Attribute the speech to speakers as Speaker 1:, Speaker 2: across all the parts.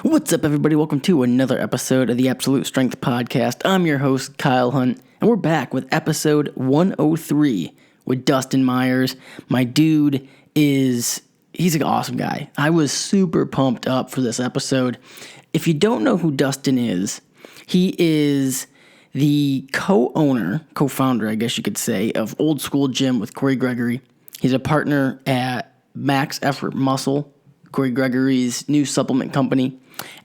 Speaker 1: What's up, everybody? Welcome to another episode of the Absolute Strength Podcast. I'm your host, Kyle Hunt, and we're back with episode 103 with Dustin Myers. My dude he's an awesome guy. I was super pumped up for this episode. If you don't know who Dustin is, he is the co-founder, I guess you could say, of Old School Gym with Corey Gregory. He's a partner at Max Effort Muscle, Corey Gregory's new supplement company.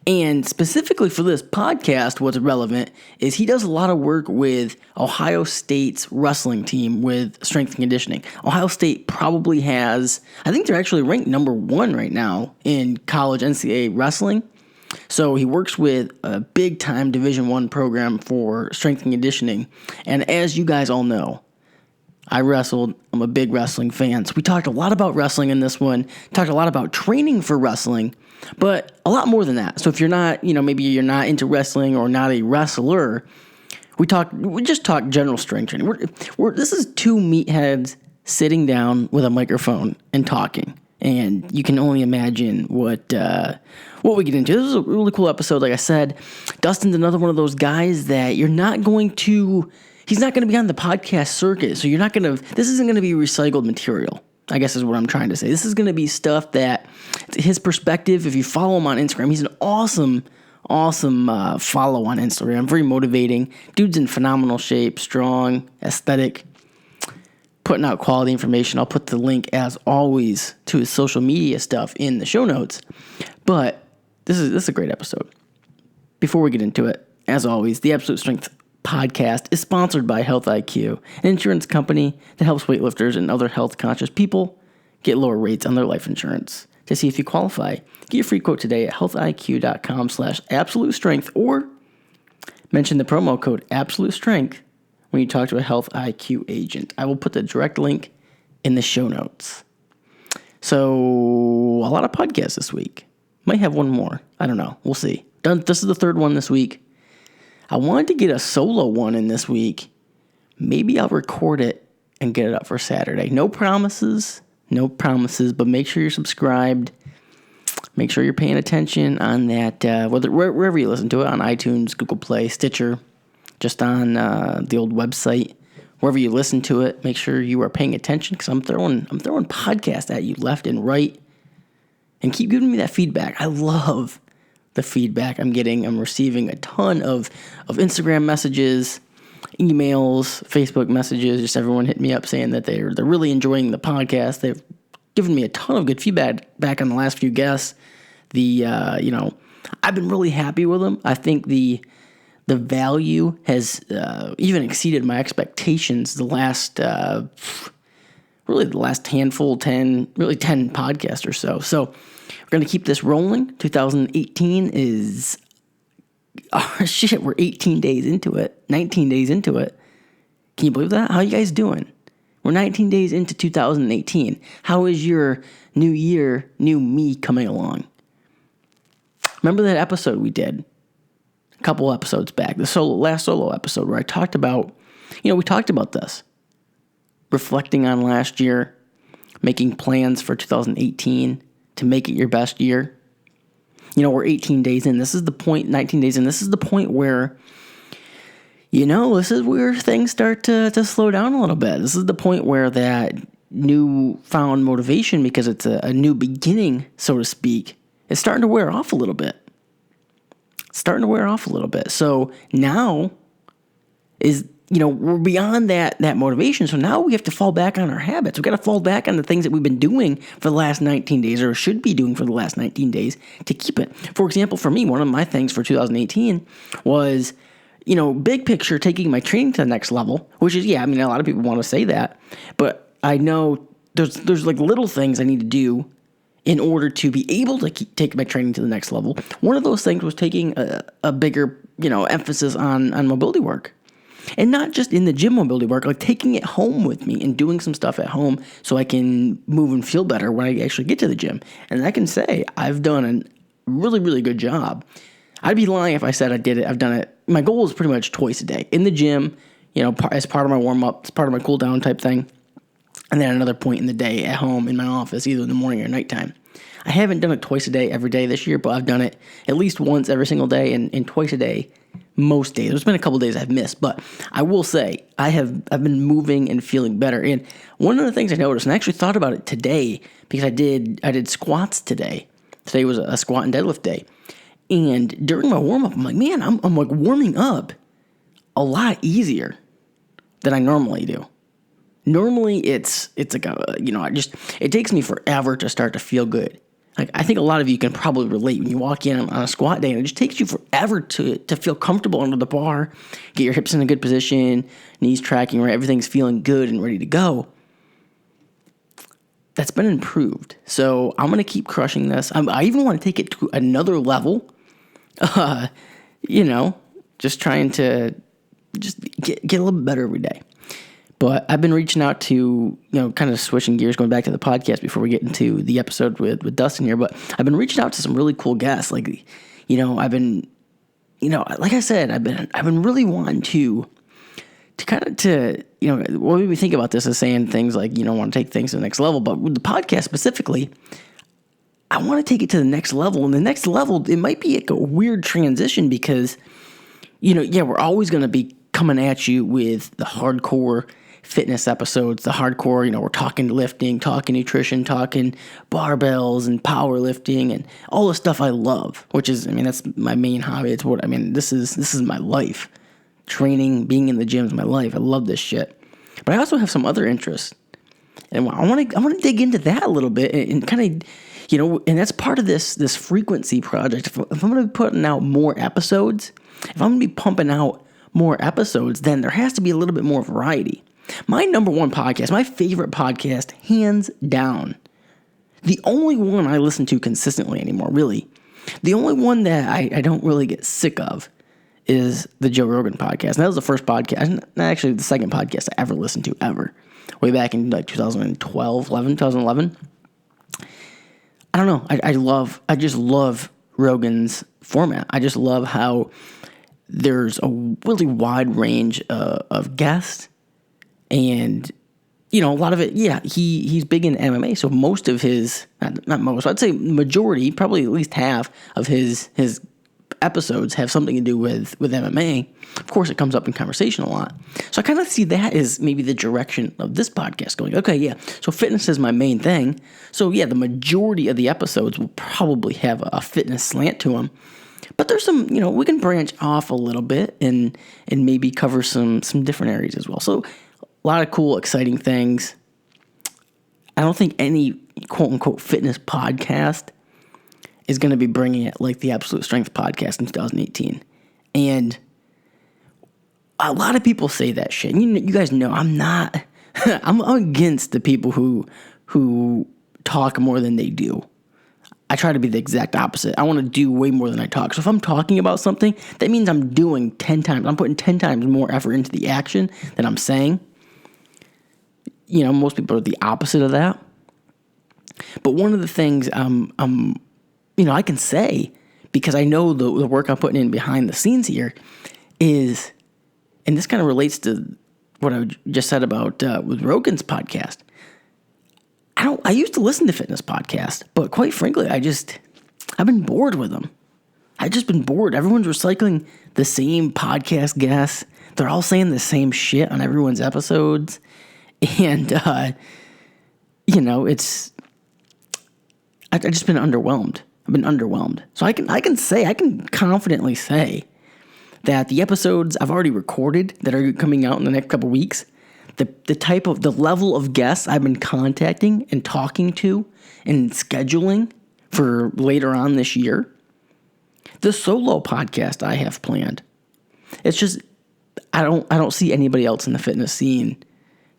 Speaker 1: And specifically for this podcast, what's relevant is he does a lot of work with Ohio State's wrestling team with strength and conditioning. Ohio State probably has, I think they're actually ranked number 1 right now in college NCAA wrestling. So he works with a big-time Division I program for strength and conditioning. And as you guys all know, I wrestled. I'm a big wrestling fan. So we talked a lot about wrestling in this one, talked a lot about training for wrestling, but a lot more than that. So if you're not, maybe you're not into wrestling or not a wrestler, we just talk general strength training. This is two meatheads sitting down with a microphone and talking. And you can only imagine what we get into. This is a really cool episode. Like I said, Dustin's another one of those guys that he's not going to be on the podcast circuit. So this isn't going to be recycled material, I guess is what I'm trying to say. This is going to be stuff that his perspective, if you follow him on Instagram, he's an awesome follow on Instagram. Very motivating. Dude's in phenomenal shape, strong, aesthetic, putting out quality information. I'll put the link, as always, to his social media stuff in the show notes. But this is a great episode. Before we get into it, as always, the Absolute Strength Podcast is sponsored by Health IQ, an insurance company that helps weightlifters and other health-conscious people get lower rates on their life insurance. To see if you qualify, get your free quote today at healthiq.com/absolutestrength or mention the promo code AbsoluteStrength when you talk to a Health IQ agent. I will put the direct link in the show notes. So, a lot of podcasts this week. Might have one more. I don't know. We'll see. This is the third one this week. I wanted to get a solo one in this week. Maybe I'll record it and get it up for Saturday. No promises, but make sure you're subscribed. Make sure you're paying attention on that, wherever you listen to it, on iTunes, Google Play, Stitcher, just on the old website. Wherever you listen to it, make sure you are paying attention, because I'm throwing podcasts at you left and right. And keep giving me that feedback. I love the feedback I'm getting. I'm receiving a ton of Instagram messages, emails, Facebook messages, just everyone hitting me up saying that they're really enjoying the podcast. They've given me a ton of good feedback back on the last few guests. I've been really happy with them. I think the value has even exceeded my expectations the last handful, 10 podcasts or so. So we're going to keep this rolling. 2018 is, we're 18 days into it, 19 days into it. Can you believe that? How are you guys doing? We're 19 days into 2018. How is your new year, new me coming along? Remember that episode we did a couple episodes back, the last solo episode where I talked about, we talked about this. Reflecting on last year, making plans for 2018 to make it your best year. We're 18 days in. This is the point, 19 days in. This is the point where, this is where things start to slow down a little bit. This is the point where that newfound motivation, because it's a new beginning, so to speak, is starting to wear off a little bit. So now is, we're beyond that motivation. So now we have to fall back on our habits. We've got to fall back on the things that we've been doing for the last 19 days, or should be doing for the last 19 days, to keep it. For example, for me, one of my things for 2018 was, big picture, taking my training to the next level, which is, a lot of people want to say that, but I know there's like little things I need to do in order to be able to take my training to the next level. One of those things was taking a bigger, emphasis on mobility work. And not just in the gym mobility work, like taking it home with me and doing some stuff at home so I can move and feel better when I actually get to the gym. And I can say I've done a really, really good job. I'd be lying if I said I did it. I've done it. My goal is pretty much twice a day. In the gym, as part of my warm-up, as part of my cool-down type thing. And then another point in the day at home in my office, either in the morning or nighttime. I haven't done it twice a day every day this year, but I've done it at least once every single day and twice a day most days. There's been a couple days I've missed, but I will say I've been moving and feeling better. And one of the things I noticed, and I actually thought about it today because I did squats today. Today was a squat and deadlift day. And during my warm-up, I'm like, man, I'm like warming up a lot easier than I normally do. Normally it's like it takes me forever to start to feel good. Like, I think a lot of you can probably relate when you walk in on a squat day and it just takes you forever to feel comfortable under the bar, get your hips in a good position, knees tracking right, everything's feeling good and ready to go. That's been improved. So I'm going to keep crushing this. I even want to take it to another level. Just trying to just get a little bit better every day. But I've been reaching out to, kind of switching gears, going back to the podcast before we get into the episode with Dustin here. But I've been reaching out to some really cool guests. Like, I've been, like I said, I've been really wanting to what made me think about this is saying things like, want to take things to the next level. But with the podcast specifically, I want to take it to the next level. And the next level, it might be like a weird transition because, we're always going to be coming at you with the hardcore fitness episodes, the hardcore, we're talking lifting, talking nutrition, talking barbells and powerlifting and all the stuff I love, which is, that's my main hobby. It's what, this is my life. Training, being in the gym is my life. I love this shit. But I also have some other interests. And I want to dig into that a little bit and kind of, and that's part of this frequency project. If I'm going to be putting out more episodes, if I'm going to be pumping out more episodes, then there has to be a little bit more variety. My number one podcast, my favorite podcast, hands down, the only one I listen to consistently anymore, really, the only one that I don't really get sick of is the Joe Rogan podcast. And that was the first podcast, actually the second podcast I ever listened to ever, way back in like 2011. I don't know. I just love Rogan's format. I just love how there's a really wide range of guests. And, a lot of it, he's big in MMA. So most of his, not most, I'd say majority, probably at least half of his episodes have something to do with MMA. Of course, it comes up in conversation a lot. So I kind of see that as maybe the direction of this podcast going. Okay, yeah, so fitness is my main thing. So yeah, the majority of the episodes will probably have a fitness slant to them. But there's some, we can branch off a little bit and maybe cover some different areas as well. So a lot of cool, exciting things. I don't think any quote-unquote fitness podcast is going to be bringing it like the Absolute Strength podcast in 2018. And a lot of people say that shit. You guys know I'm not, I'm against the people who talk more than they do. I try to be the exact opposite. I want to do way more than I talk. So if I'm talking about something, that means I'm doing 10 times. I'm putting 10 times more effort into the action than I'm saying. Most people are the opposite of that. But one of the things I can say, because I know the work I'm putting in behind the scenes here is, and this kind of relates to what I just said about with Rogan's podcast. I used to listen to fitness podcasts, but quite frankly, I've been bored with them. I've just been bored. Everyone's recycling the same podcast guests. They're all saying the same shit on everyone's episodes. And, it's, I've just been underwhelmed. I've been underwhelmed. So I can confidently say that the episodes I've already recorded that are coming out in the next couple weeks, the level of guests I've been contacting and talking to and scheduling for later on this year, the solo podcast I have planned, it's just, I don't see anybody else in the fitness scene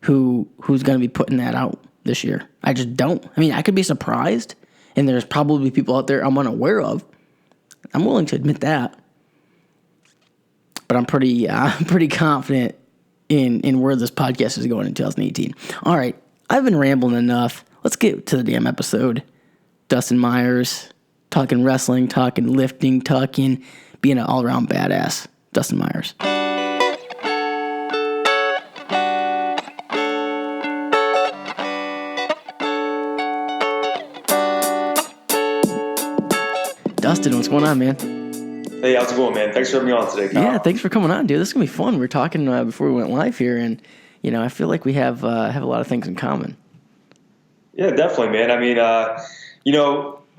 Speaker 1: who's going to be putting that out this year. I just don't. I could be surprised, and there's probably people out there I'm unaware of. I'm willing to admit that. But I'm pretty confident in where this podcast is going in 2018. All right, I've been rambling enough. Let's get to the damn episode. Dustin Myers, talking wrestling, talking lifting, talking being an all-around badass. Dustin Myers. Dustin, what's going on, man?
Speaker 2: Hey, how's it going, man? Thanks for having me on today, Kyle.
Speaker 1: Yeah, thanks for coming on, dude. This is going to be fun. We were talking before we went live here, and, I feel like we have a lot of things in common.
Speaker 2: Yeah, definitely, man. I mean, I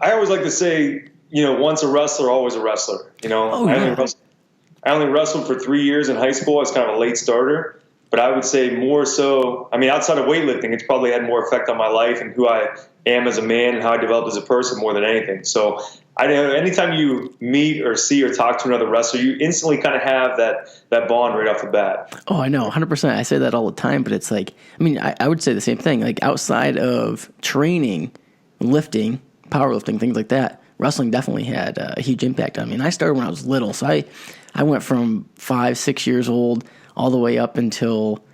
Speaker 2: always like to say, once a wrestler, always a wrestler. I only wrestled for 3 years in high school. I was kind of a late starter. But I would say more so, outside of weightlifting, it's probably had more effect on my life and who I am as a man and how I developed as a person more than anything. So I know anytime you meet or see or talk to another wrestler, you instantly kind of have that bond right off the bat.
Speaker 1: Oh, I know, 100%. I say that all the time, but it's like, I would say the same thing. Like outside of training, lifting, powerlifting, things like that, wrestling definitely had a huge impact on me. And I started when I was little. So I went from 5, 6 years old all the way up until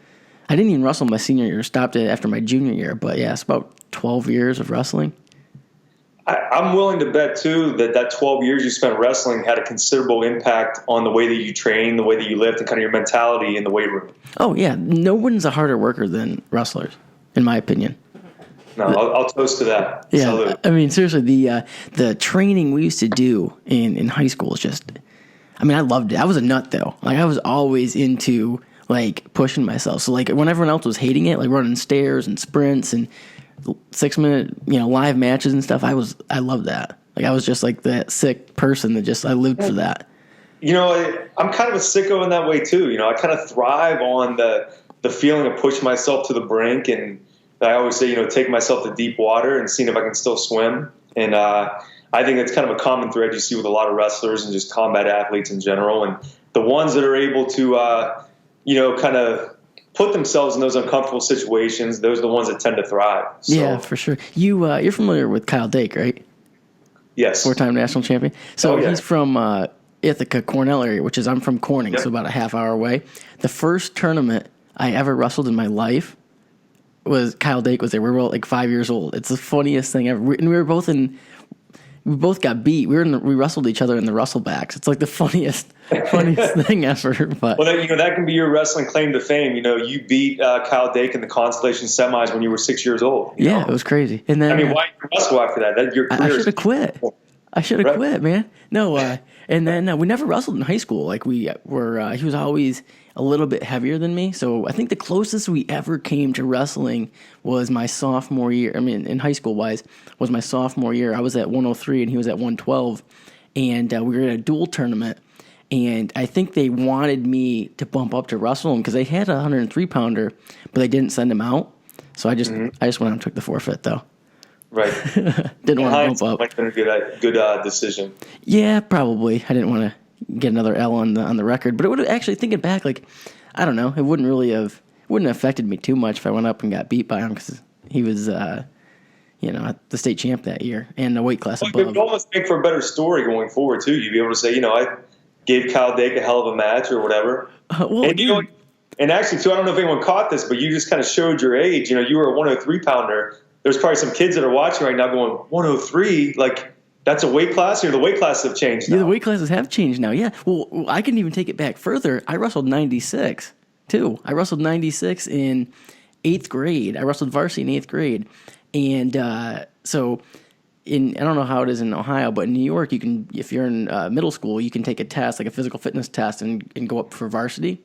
Speaker 1: I didn't even wrestle my senior year. Stopped it after my junior year. But yeah, it's about 12 years of wrestling.
Speaker 2: I'm willing to bet, too, that 12 years you spent wrestling had a considerable impact on the way that you train, the way that you lift, and kind of your mentality in the weight room.
Speaker 1: Oh, yeah. No one's a harder worker than wrestlers, in my opinion.
Speaker 2: No, I'll toast to that.
Speaker 1: Yeah,
Speaker 2: Salute.
Speaker 1: Seriously, the training we used to do in high school is just, I loved it. I was a nut, though. Like, I was always into, pushing myself. So, when everyone else was hating it, running stairs and sprints and 6-minute, live matches and stuff, I loved that. I was just that sick person that I lived for that.
Speaker 2: I'm kind of a sicko in that way, too. I kind of thrive on the feeling of pushing myself to the brink, and I always say, take myself to deep water and seeing if I can still swim. And I think it's kind of a common thread you see with a lot of wrestlers and just combat athletes in general. And the ones that are able to, kind of put themselves in those uncomfortable situations, those are the ones that tend to thrive. So,
Speaker 1: yeah, for sure. You're familiar with Kyle Dake, right?
Speaker 2: Yes.
Speaker 1: 4-time national champion. So he's from Ithaca, Cornell area, which is I'm from Corning, so about a half hour away. The first tournament I ever wrestled in my life was Kyle Dake was there. We were all 5 years old. It's the funniest thing ever. And we both got beat. We wrestled each other in the wrestlebacks. It's the funniest thing ever. But
Speaker 2: that can be your wrestling claim to fame. You beat Kyle Dake in the consolation semis when you were 6 years old.
Speaker 1: It was crazy. And then
Speaker 2: why did you wrestle after that? Your career
Speaker 1: I should have quit. I should have quit, man. No, and then we never wrestled in high school. We were. He was always a little bit heavier than me. So I think the closest we ever came to wrestling was my sophomore year. In high school wise, was my sophomore year. I was at 103 and he was at 112, and we were at a dual tournament. And I think they wanted me to bump up to wrestle him because they had a 103 pounder, but they didn't send him out. So I just went out and took the forfeit though.
Speaker 2: Right.
Speaker 1: Didn't want to bump up.
Speaker 2: Might have been a good decision.
Speaker 1: Yeah, probably. I didn't want to get another L on the record, but it would have actually, thinking back, I don't know, it wouldn't have affected me too much if I went up and got beat by him because he was, the state champ that year and the weight class above.
Speaker 2: It would almost make for a better story going forward too. You'd be able to say, I gave Kyle Dake a hell of a match or whatever. And actually too, I don't know if anyone caught this, but you just kind of showed your age. You were a 103 pounder. There's probably some kids that are watching right now going, 103, that's a weight class, or the weight classes have changed now.
Speaker 1: Yeah, the weight classes have changed now, yeah. Well, I can even take it back further. I wrestled 96, too. I wrestled 96 in 8th grade. I wrestled varsity in 8th grade. And I don't know how it is in Ohio, but in New York, you can, if you're in middle school, you can take a test, a physical fitness test, and go up for varsity.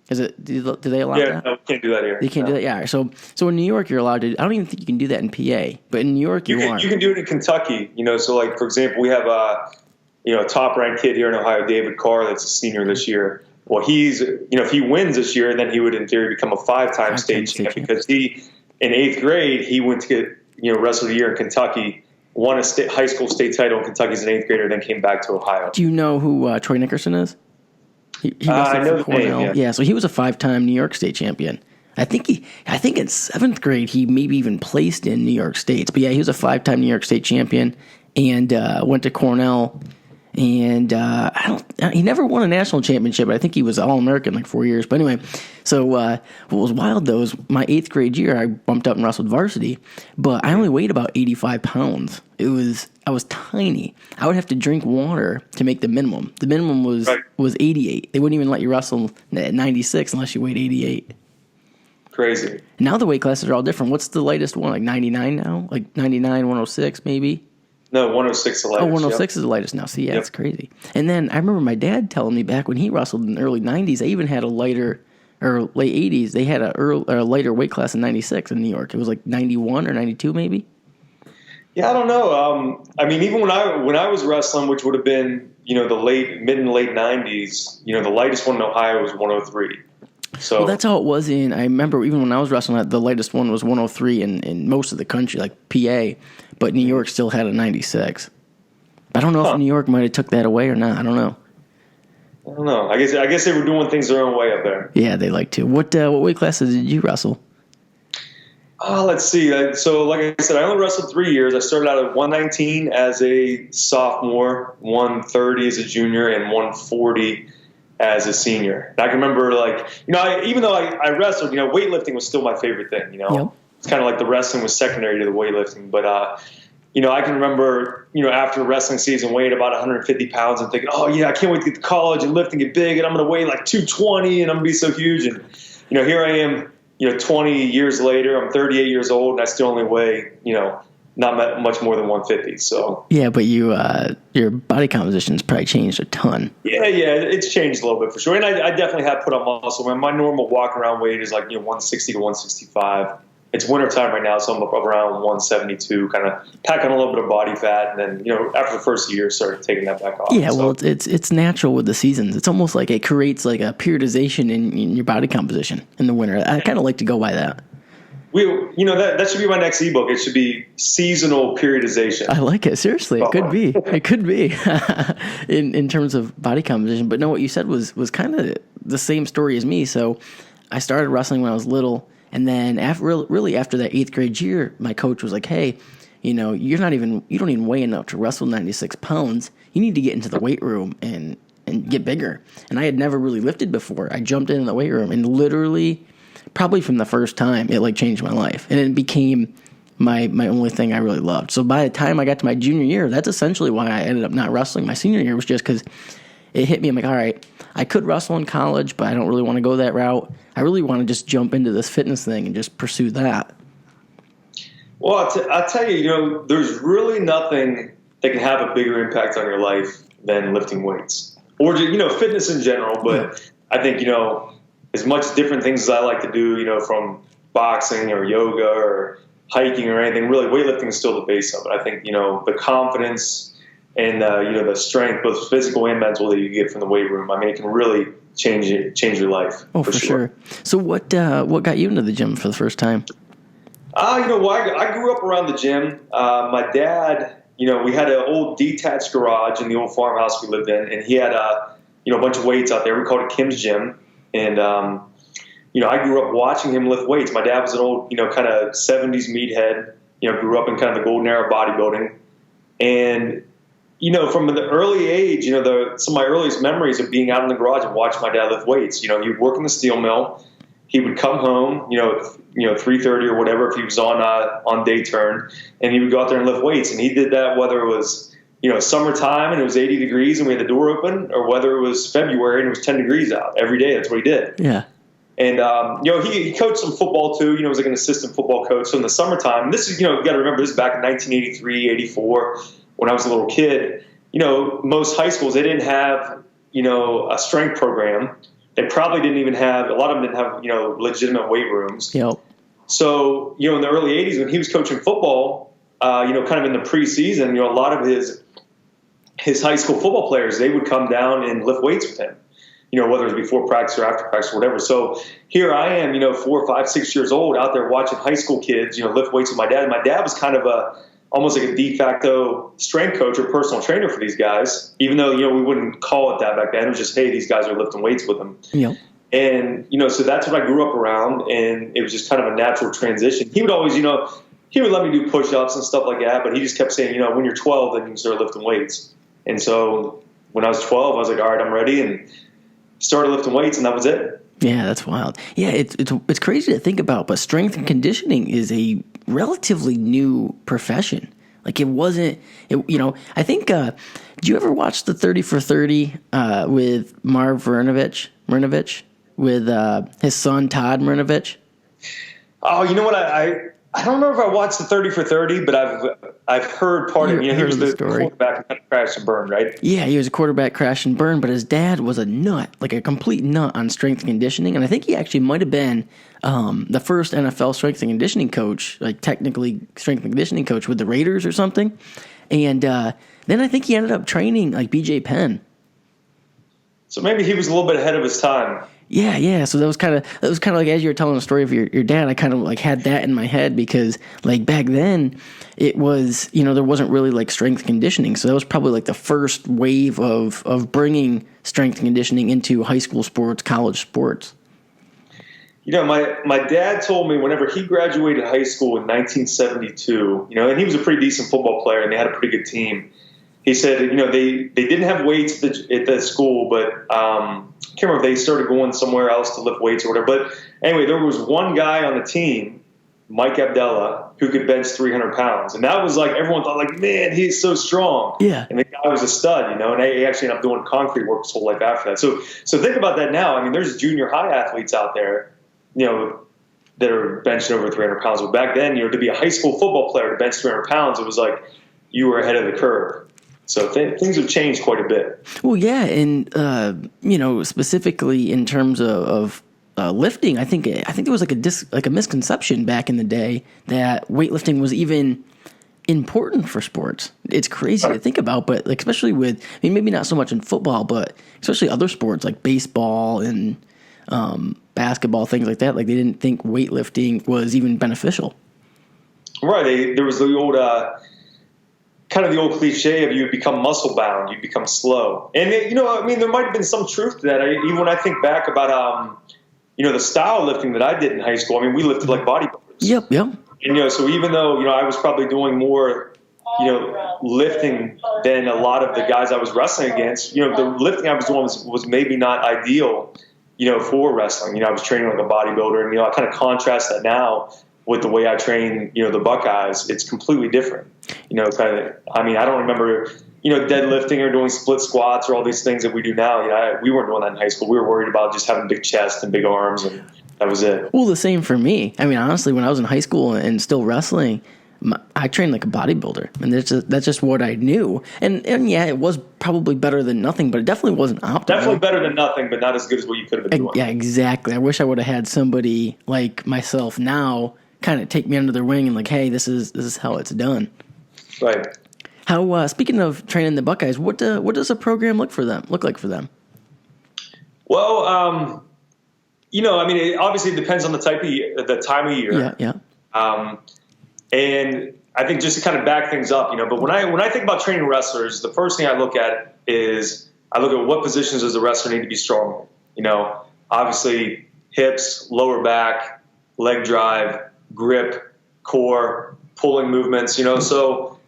Speaker 1: Do they allow that?
Speaker 2: Yeah, no, we can't do that here.
Speaker 1: You can't do that? Yeah. So in New York, you're allowed to. I don't even think you can do that in PA, but in New York, you are.
Speaker 2: You can do it in Kentucky. So for example, we have a top-ranked kid here in Ohio, David Carr, that's a senior this year. Well, he's, if he wins this year, then he would, in theory, become a 5-time state champ because he, in 8th grade, he went to get, wrestle of the year in Kentucky, won a high school state title in Kentucky as an 8th grader, then came back to Ohio.
Speaker 1: Do you know who Troy Nickerson is? He
Speaker 2: I know the name,
Speaker 1: yeah. So he was a 5-time New York State champion. I think in 7th grade he maybe even placed in New York States. But yeah, he was a 5-time New York State champion and went to Cornell. And he never won a national championship, but I think he was All-American 4 years. But anyway, so what was wild though is my 8th grade year I bumped up and wrestled varsity, but I only weighed about 85 pounds. I was tiny. I would have to drink water to make the minimum. The minimum was 88. They wouldn't even let you wrestle at 96 unless you weighed 88.
Speaker 2: Crazy.
Speaker 1: Now the weight classes are all different. What's the lightest one? 99 now? 99, 106 maybe?
Speaker 2: No, 106 is the lightest.
Speaker 1: 106 is the lightest now. See, yeah, it's crazy. And then I remember my dad telling me back when he wrestled in the early 90s, they even had a lighter, or late 80s, they had a lighter weight class in 96 in New York. It was like 91 or 92 maybe.
Speaker 2: Yeah, I don't know. I mean, even when I was wrestling, which would have been, the mid and late 90s, the lightest one in Ohio was 103. So
Speaker 1: well, that's how it was I remember even when I was wrestling, the lightest one was 103 in most of the country, like PA, but New York still had a 96. I don't know if New York might have took that away or not. I don't know.
Speaker 2: I guess they were doing things their own way up there.
Speaker 1: Yeah, they like to. What weight classes did you wrestle?
Speaker 2: Let's see. So, like I said, I only wrestled 3 years. I started out at 119 as a sophomore, 130 as a junior, and 140 as a senior. And I can remember, even though I wrestled, weightlifting was still my favorite thing.
Speaker 1: Yep.
Speaker 2: It's kind of like the wrestling was secondary to the weightlifting. But I can remember, after wrestling season, weighing about 150 pounds and thinking, oh yeah, I can't wait to get to college and lift and get big, and I'm going to weigh like 220, and I'm going to be so huge. And here I am. 20 years later, I'm 38 years old, and I still only weigh, not much more than 150. So
Speaker 1: yeah, but your body composition's probably changed a ton.
Speaker 2: Yeah, it's changed a little bit for sure, and I definitely have put on muscle. My normal walk around weight is 160 to 165. It's wintertime right now, so I'm up around 172, kind of packing a little bit of body fat, and then after the first year, started taking that back off.
Speaker 1: Yeah, so. Well, it's natural with the seasons. It's almost like it creates like a periodization in your body composition in the winter. I kind of like to go by that.
Speaker 2: That should be my next ebook. It should be seasonal periodization.
Speaker 1: I like it. Seriously, it could be. It could be in terms of body composition. But no, what you said was kind of the same story as me. So I started wrestling when I was little. And then after that 8th grade year, my coach was like, hey, you don't even weigh enough to wrestle 96 pounds. You need to get into the weight room and get bigger. And I had never really lifted before. I jumped into the weight room and literally, probably from the first time, it changed my life. And it became my only thing I really loved. So by the time I got to my junior year, that's essentially why I ended up not wrestling. My senior year was just because it hit me. I'm like, all right, I could wrestle in college, but I don't really want to go that route. I really want to just jump into this fitness thing and just pursue that.
Speaker 2: Well, I'll tell you, there's really nothing that can have a bigger impact on your life than lifting weights or, fitness in general. But I think, as much different things as I like to do, from boxing or yoga or hiking or anything, really weightlifting is still the base of it. I think, the confidence and the strength, both physical and mental, that you get from the weight room. I mean, it can really change your life.
Speaker 1: Oh, for sure. So what got you into the gym for the first time?
Speaker 2: I grew up around the gym. My dad, we had an old detached garage in the old farmhouse we lived in, and he had a bunch of weights out there. We called it Kim's Gym, and I grew up watching him lift weights. My dad was an old kind of 70s meathead. Grew up in kind of the golden era of bodybuilding, and from an early age, some of my earliest memories of being out in the garage and watching my dad lift weights. He would work in the steel mill. He would come home, 3:30 or whatever if he was on day turn, and he would go out there and lift weights. And he did that whether it was summertime and it was 80 degrees and we had the door open, or whether it was February and it was 10 degrees out. Every day, that's what he did.
Speaker 1: Yeah.
Speaker 2: And he coached some football too. He was like an assistant football coach. So in the summertime, this is you got to remember, this is back in 1983, 84. When I was a little kid, most high schools, they didn't have, a strength program. They probably didn't even have, a lot of them didn't have, legitimate weight rooms.
Speaker 1: Yep.
Speaker 2: So, in the early 80s when he was coaching football, kind of in the preseason, a lot of his high school football players, they would come down and lift weights with him, whether it was before practice or after practice or whatever. So here I am, 4, 5, 6 years old out there watching high school kids, lift weights with my dad. And my dad was kind of almost like a de facto strength coach or personal trainer for these guys, even though, we wouldn't call it that back then. It was just, hey, these guys are lifting weights with them.
Speaker 1: Yep.
Speaker 2: And, so that's what I grew up around, and it was just kind of a natural transition. He would always, he would let me do push-ups and stuff like that, but he just kept saying, when you're 12, then you can start lifting weights. And so when I was 12, I was like, all right, I'm ready, and started lifting weights, and that was it.
Speaker 1: Yeah, that's wild. Yeah, it's crazy to think about, but strength and conditioning is a relatively new profession. Like I think, did you ever watch the 30 for 30 with Marv Marinovich with his son Todd Marinovich?
Speaker 2: Oh, you know what? I I don't know if I watched the 30 for 30, but I've heard part of it. He was the quarterback and kind of crashed and burned, right?
Speaker 1: Yeah, he was a quarterback, crash and burn, but his dad was a nut, like a complete nut on strength and conditioning. And I think he actually might have been the first NFL strength and conditioning coach, like technically strength and conditioning coach with the Raiders or something. And then I think he ended up training like BJ Penn.
Speaker 2: So maybe he was a little bit ahead of his time.
Speaker 1: Yeah. So that was kind of like as you were telling the story of your dad, I kind of like had that in my head because like back then it was, there wasn't really like strength conditioning. So that was probably like the first wave of bringing strength conditioning into high school sports, college sports.
Speaker 2: My dad told me whenever he graduated high school in 1972, and he was a pretty decent football player and they had a pretty good team. He said, they didn't have weights at the school, but I can't remember if they started going somewhere else to lift weights or whatever. But anyway, there was one guy on the team, Mike Abdallah, who could bench 300 pounds. And that was like, everyone thought like, man, he's so strong.
Speaker 1: Yeah.
Speaker 2: And the guy was a stud, and he actually ended up doing concrete work his whole life after that. So think about that now. I mean, there's junior high athletes out there, that are benching over 300 pounds. But back then, to be a high school football player to bench 300 pounds, it was like you were ahead of the curve. So things have changed quite a bit.
Speaker 1: Well, yeah, and specifically in terms of lifting, I think there was like a misconception back in the day that weightlifting was even important for sports. It's crazy to think about, but like especially with, maybe not so much in football, but especially other sports like baseball and basketball, things like that. Like they didn't think weightlifting was even beneficial.
Speaker 2: Right. There was the old. Kind of the old cliche of you become muscle bound, you become slow. And, there might have been some truth to that. Even when I think back about, the style lifting that I did in high school, we lifted like bodybuilders.
Speaker 1: Yep.
Speaker 2: And, so even though, I was probably doing more, lifting than a lot of the guys I was wrestling against, the lifting I was doing was maybe not ideal, for wrestling. I was training like a bodybuilder. And, I kind of contrast that now with the way I train, the Buckeyes. It's completely different. I don't remember, deadlifting or doing split squats or all these things that we do now. We weren't doing that in high school. We were worried about just having big chest and big arms, and that was it.
Speaker 1: Well, the same for me. Honestly, when I was in high school and still wrestling, I trained like a bodybuilder, and that's just what I knew. And yeah, it was probably better than nothing, but it definitely wasn't optimal.
Speaker 2: Definitely better than nothing, but not as good as what you could have been doing.
Speaker 1: Yeah, exactly. I wish I would have had somebody like myself now kind of take me under their wing and like, hey, this is how it's done.
Speaker 2: Right.
Speaker 1: How speaking of training the Buckeyes, what does a program look like for them?
Speaker 2: Well, it obviously depends on the time of year.
Speaker 1: Yeah.
Speaker 2: And I think just to kind of back things up, but when I think about training wrestlers, the first thing I look at is I look at what positions does the wrestler need to be strong in. Obviously hips, lower back, leg drive, grip, core, pulling movements. So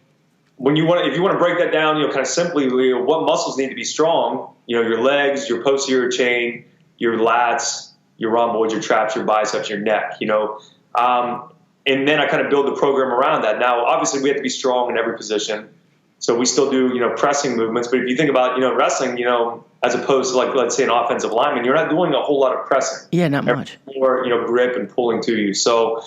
Speaker 2: if you want to break that down, kind of simply, what muscles need to be strong? Your legs, your posterior chain, your lats, your rhomboids, your traps, your biceps, your neck. And then I kind of build the program around that. Now, obviously, we have to be strong in every position. So we still do, pressing movements. But if you think about, wrestling, as opposed to like, let's say an offensive lineman, you're not doing a whole lot of pressing.
Speaker 1: Yeah, not much.
Speaker 2: More, grip and pulling to you. So,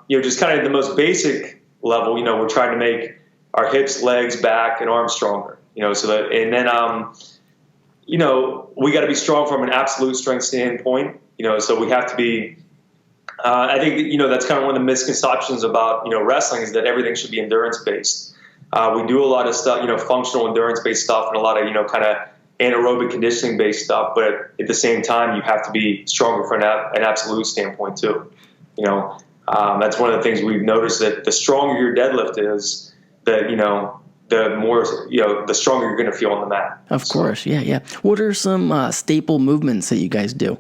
Speaker 2: just kind of the most basic level, we're trying to make our hips, legs, back, and arms stronger, so that, and then, we got to be strong from an absolute strength standpoint, so we have to be, I think, that's kind of one of the misconceptions about, wrestling is that everything should be endurance based. We do a lot of stuff, functional endurance based stuff and a lot of, kind of anaerobic conditioning based stuff. But at the same time, you have to be stronger from an absolute standpoint too. That's one of the things we've noticed, that the stronger your deadlift is, the more, the stronger you're going to feel on the mat.
Speaker 1: Of course. Yeah. What are some staple movements that you guys do?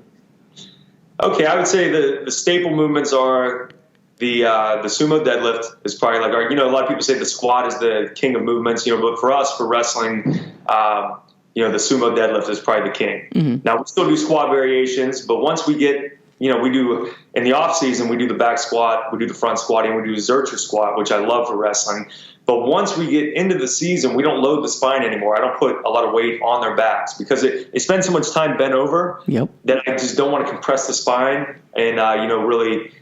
Speaker 2: Okay, I would say the staple movements are the sumo deadlift is probably like our, a lot of people say the squat is the king of movements, but for us, for wrestling, the sumo deadlift is probably the king. Mm-hmm. Now, we still do squat variations, but once we get, we do, in the off season, we do the back squat, we do the front squat, and we do the Zercher squat, which I love for wrestling. But once we get into the season, we don't load the spine anymore. I don't put a lot of weight on their backs because they spend so much time bent over that I just don't want to compress the spine and, really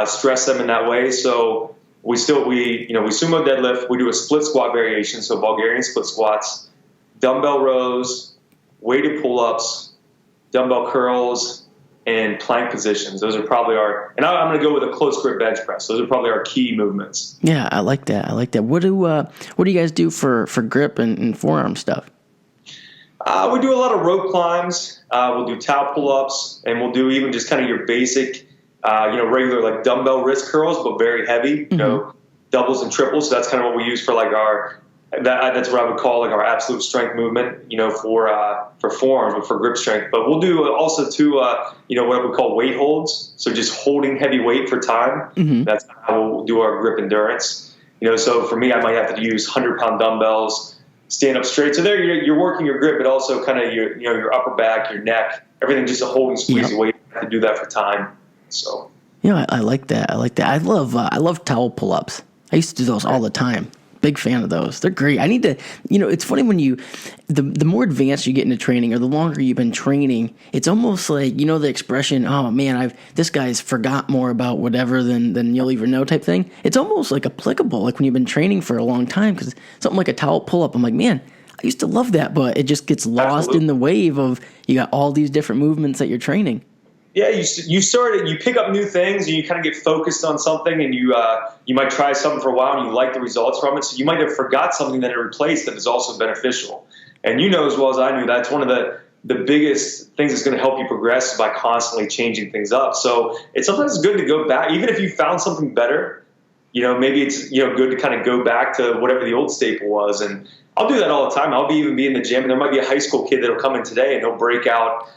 Speaker 2: stress them in that way. So we sumo deadlift. We do a split squat variation, so Bulgarian split squats, dumbbell rows, weighted pull-ups, dumbbell curls, and plank positions. Those are probably and I'm going to go with a close grip bench press. Those are probably our key movements.
Speaker 1: Yeah, I like that. What do you guys do for grip and forearm stuff?
Speaker 2: We do a lot of rope climbs. We'll do towel pull-ups, and we'll do even just kind of your basic, regular like dumbbell wrist curls, but very heavy, doubles and triples. So that's kind of what we use for like that's what I would call like our absolute strength movement, for forearms, but for grip strength. But we'll do also too, what we call weight holds. So just holding heavy weight for time. Mm-hmm. That's how we'll do our grip endurance. So for me, I might have to use 100-pound dumbbells, stand up straight. So there you're working your grip, but also kind of your upper back, your neck, everything just a hold and squeeze weight. You have to do that for time. So
Speaker 1: yeah, I like that. I love towel pull-ups. I used to do those all the time. Big fan of those. They're great. I need to, it's funny when the more advanced you get into training or the longer you've been training, it's almost like, the expression, oh man, this guy's forgot more about whatever than you'll even know type thing. It's almost like applicable, like when you've been training for a long time, because something like a towel pull-up, I'm like, man, I used to love that, but it just gets lost in the wave of you got all these different movements that you're training.
Speaker 2: Yeah, you pick up new things and you kind of get focused on something, and you might try something for a while and you like the results from it. So you might have forgot something that it replaced that is also beneficial. And as well as I knew, that's one of the biggest things that's going to help you progress by constantly changing things up. So it's sometimes good to go back, even if you found something better. Maybe it's good to kind of go back to whatever the old staple was. And I'll do that all the time. I'll even be in the gym, and there might be a high school kid that'll come in today and they'll break out.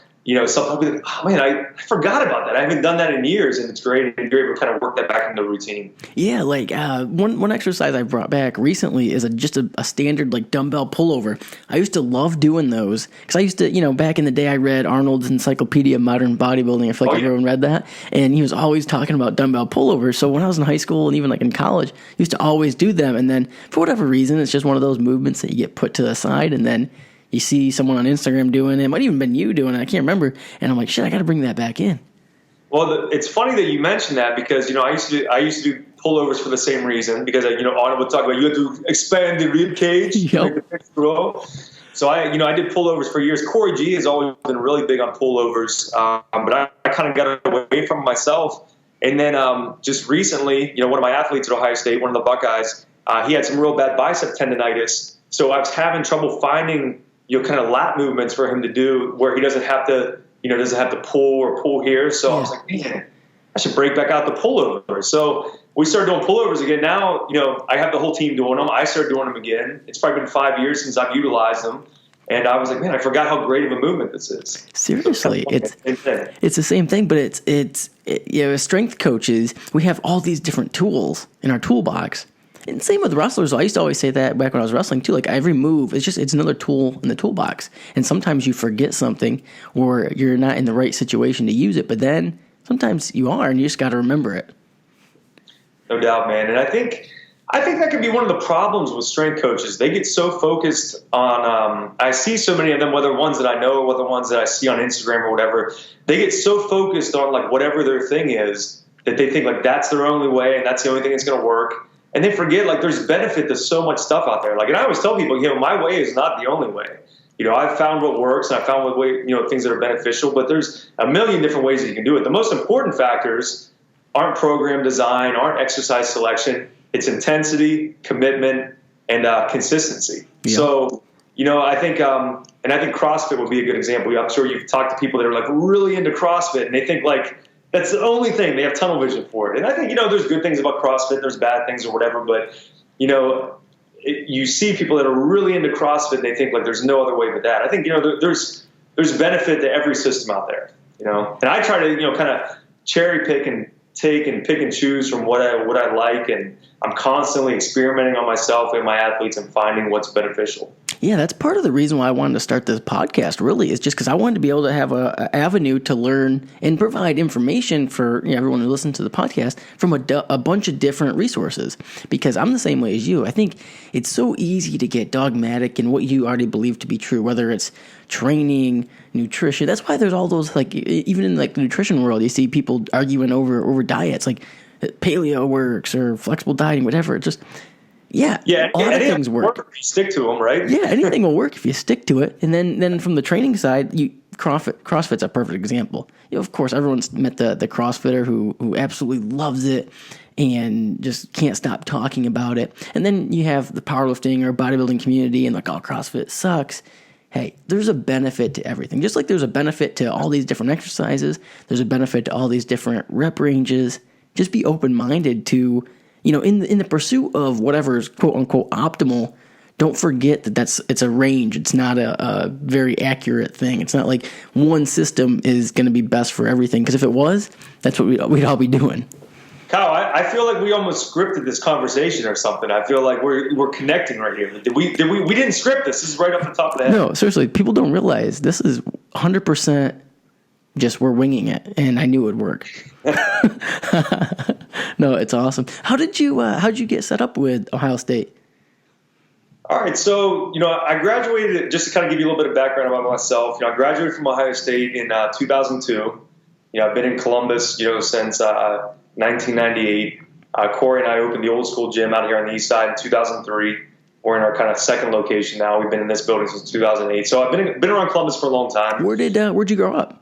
Speaker 2: Something like, oh man, I forgot about that. I haven't done that in years, and it's great. And you're able to kind of work that back into the routine. Yeah,
Speaker 1: like one exercise I brought back recently is just a standard like dumbbell pullover. I used to love doing those because I used to, back in the day, I read Arnold's Encyclopedia of Modern Bodybuilding. I feel like everyone read that, and he was always talking about dumbbell pullovers. So when I was in high school and even like in college, I used to always do them. And then for whatever reason, it's just one of those movements that you get put to the side, and then you see someone on Instagram doing it. It might even been you doing it. I can't remember. And I'm like, shit, I got to bring that back in.
Speaker 2: Well, it's funny that you mentioned that because, I used to do pullovers for the same reason because, Arnold would talk about you have to expand the rib cage.
Speaker 1: Yep.
Speaker 2: So I did pullovers for years. Corey G has always been really big on pullovers, but I kind of got away from myself. And then just recently, one of my athletes at Ohio State, one of the Buckeyes, he had some real bad bicep tendonitis. So I was having trouble finding kind of lat movements for him to do where he doesn't have to pull here. So I was like, man, I should break back out the pullover. So we started doing pullovers again. Now, I have the whole team doing them. I started doing them again. It's probably been 5 years since I've utilized them. And I was like, man, I forgot how great of a movement this is.
Speaker 1: Seriously, it's the same thing, but it's as strength coaches, we have all these different tools in our toolbox. And same with wrestlers. I used to always say that back when I was wrestling too. Like every move, it's another tool in the toolbox. And sometimes you forget something or you're not in the right situation to use it. But then sometimes you are, and you just got to remember it.
Speaker 2: No doubt, man. And I think that could be one of the problems with strength coaches. They get so focused on. I see so many of them, whether ones that I know or whether ones that I see on Instagram or whatever. They get so focused on like whatever their thing is that they think like that's their only way and that's the only thing that's going to work. And they forget, like, there's benefit to so much stuff out there. Like, and I always tell people, my way is not the only way. I've found what works and I found what way, things that are beneficial, but there's a million different ways that you can do it. The most important factors aren't program design, aren't exercise selection. It's intensity, commitment, and consistency. Yeah. So, I think CrossFit would be a good example. I'm sure you've talked to people that are like really into CrossFit and they think like, that's the only thing. They have tunnel vision for it. And I think, there's good things about CrossFit. There's bad things or whatever. But, you see people that are really into CrossFit and they think like there's no other way but that. I think, there's benefit to every system out there, And I try to, kind of cherry pick and take and pick and choose from what I like. And I'm constantly experimenting on myself and my athletes and finding what's beneficial.
Speaker 1: Yeah, that's part of the reason why I wanted to start this podcast, really, is just because I wanted to be able to have a avenue to learn and provide information for everyone who listens to the podcast from a bunch of different resources, because I'm the same way as you. I think it's so easy to get dogmatic in what you already believe to be true, whether it's training, nutrition. That's why there's all those, like, even in like the nutrition world, you see people arguing over diets, like paleo works or flexible dieting, whatever. It's just... Yeah, a lot of things work
Speaker 2: if you stick to them, right?
Speaker 1: Yeah, anything will work if you stick to it. And then from the training side, CrossFit's a perfect example. Of course, everyone's met the CrossFitter who absolutely loves it and just can't stop talking about it. And then you have the powerlifting or bodybuilding community and like, oh, CrossFit sucks. Hey, there's a benefit to everything. Just like there's a benefit to all these different exercises, there's a benefit to all these different rep ranges. Just be open-minded to... in the pursuit of whatever is quote unquote optimal, don't forget that it's a range. It's not a very accurate thing. It's not like one system is going to be best for everything. Because if it was, that's what we'd all be doing.
Speaker 2: Kyle, I feel like we almost scripted this conversation or something. I feel like we're connecting right here. We didn't script this. This is right off the top of the head.
Speaker 1: No, seriously, people don't realize this is 100% just we're winging it, and I knew it would work. No, it's awesome. How'd you get set up with Ohio State?
Speaker 2: All right, so I graduated. Just to kind of give you a little bit of background about myself, I graduated from Ohio State in 2002. I've been in Columbus, since 1998. Corey and I opened the old school gym out here on the east side in 2003. We're in our kind of second location now. We've been in this building since 2008. So I've been around Columbus for a long time.
Speaker 1: Where'd you grow up?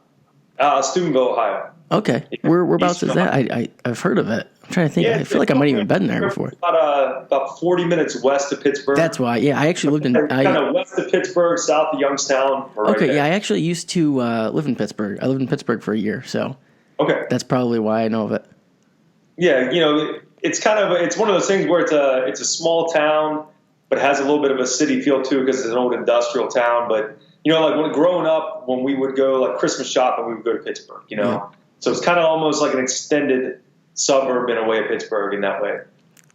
Speaker 2: Steubenville, Ohio.
Speaker 1: Okay. Whereabouts is that? I've heard of it. I'm trying to think. I feel like I might even been there before.
Speaker 2: About 40 minutes west of Pittsburgh.
Speaker 1: That's why. Yeah, I actually lived in...
Speaker 2: kind of west of Pittsburgh, south of Youngstown.
Speaker 1: Okay, right. Yeah, I actually used to live in Pittsburgh. I lived in Pittsburgh for a year, so...
Speaker 2: Okay.
Speaker 1: That's probably why I know of it.
Speaker 2: Yeah, it's one of those things where it's a small town, but it has a little bit of a city feel too because it's an old industrial town, but... like growing up, when we would go like Christmas shopping, we would go to Pittsburgh, Yeah. So it's kind of almost like an extended suburb in a way of Pittsburgh in that way.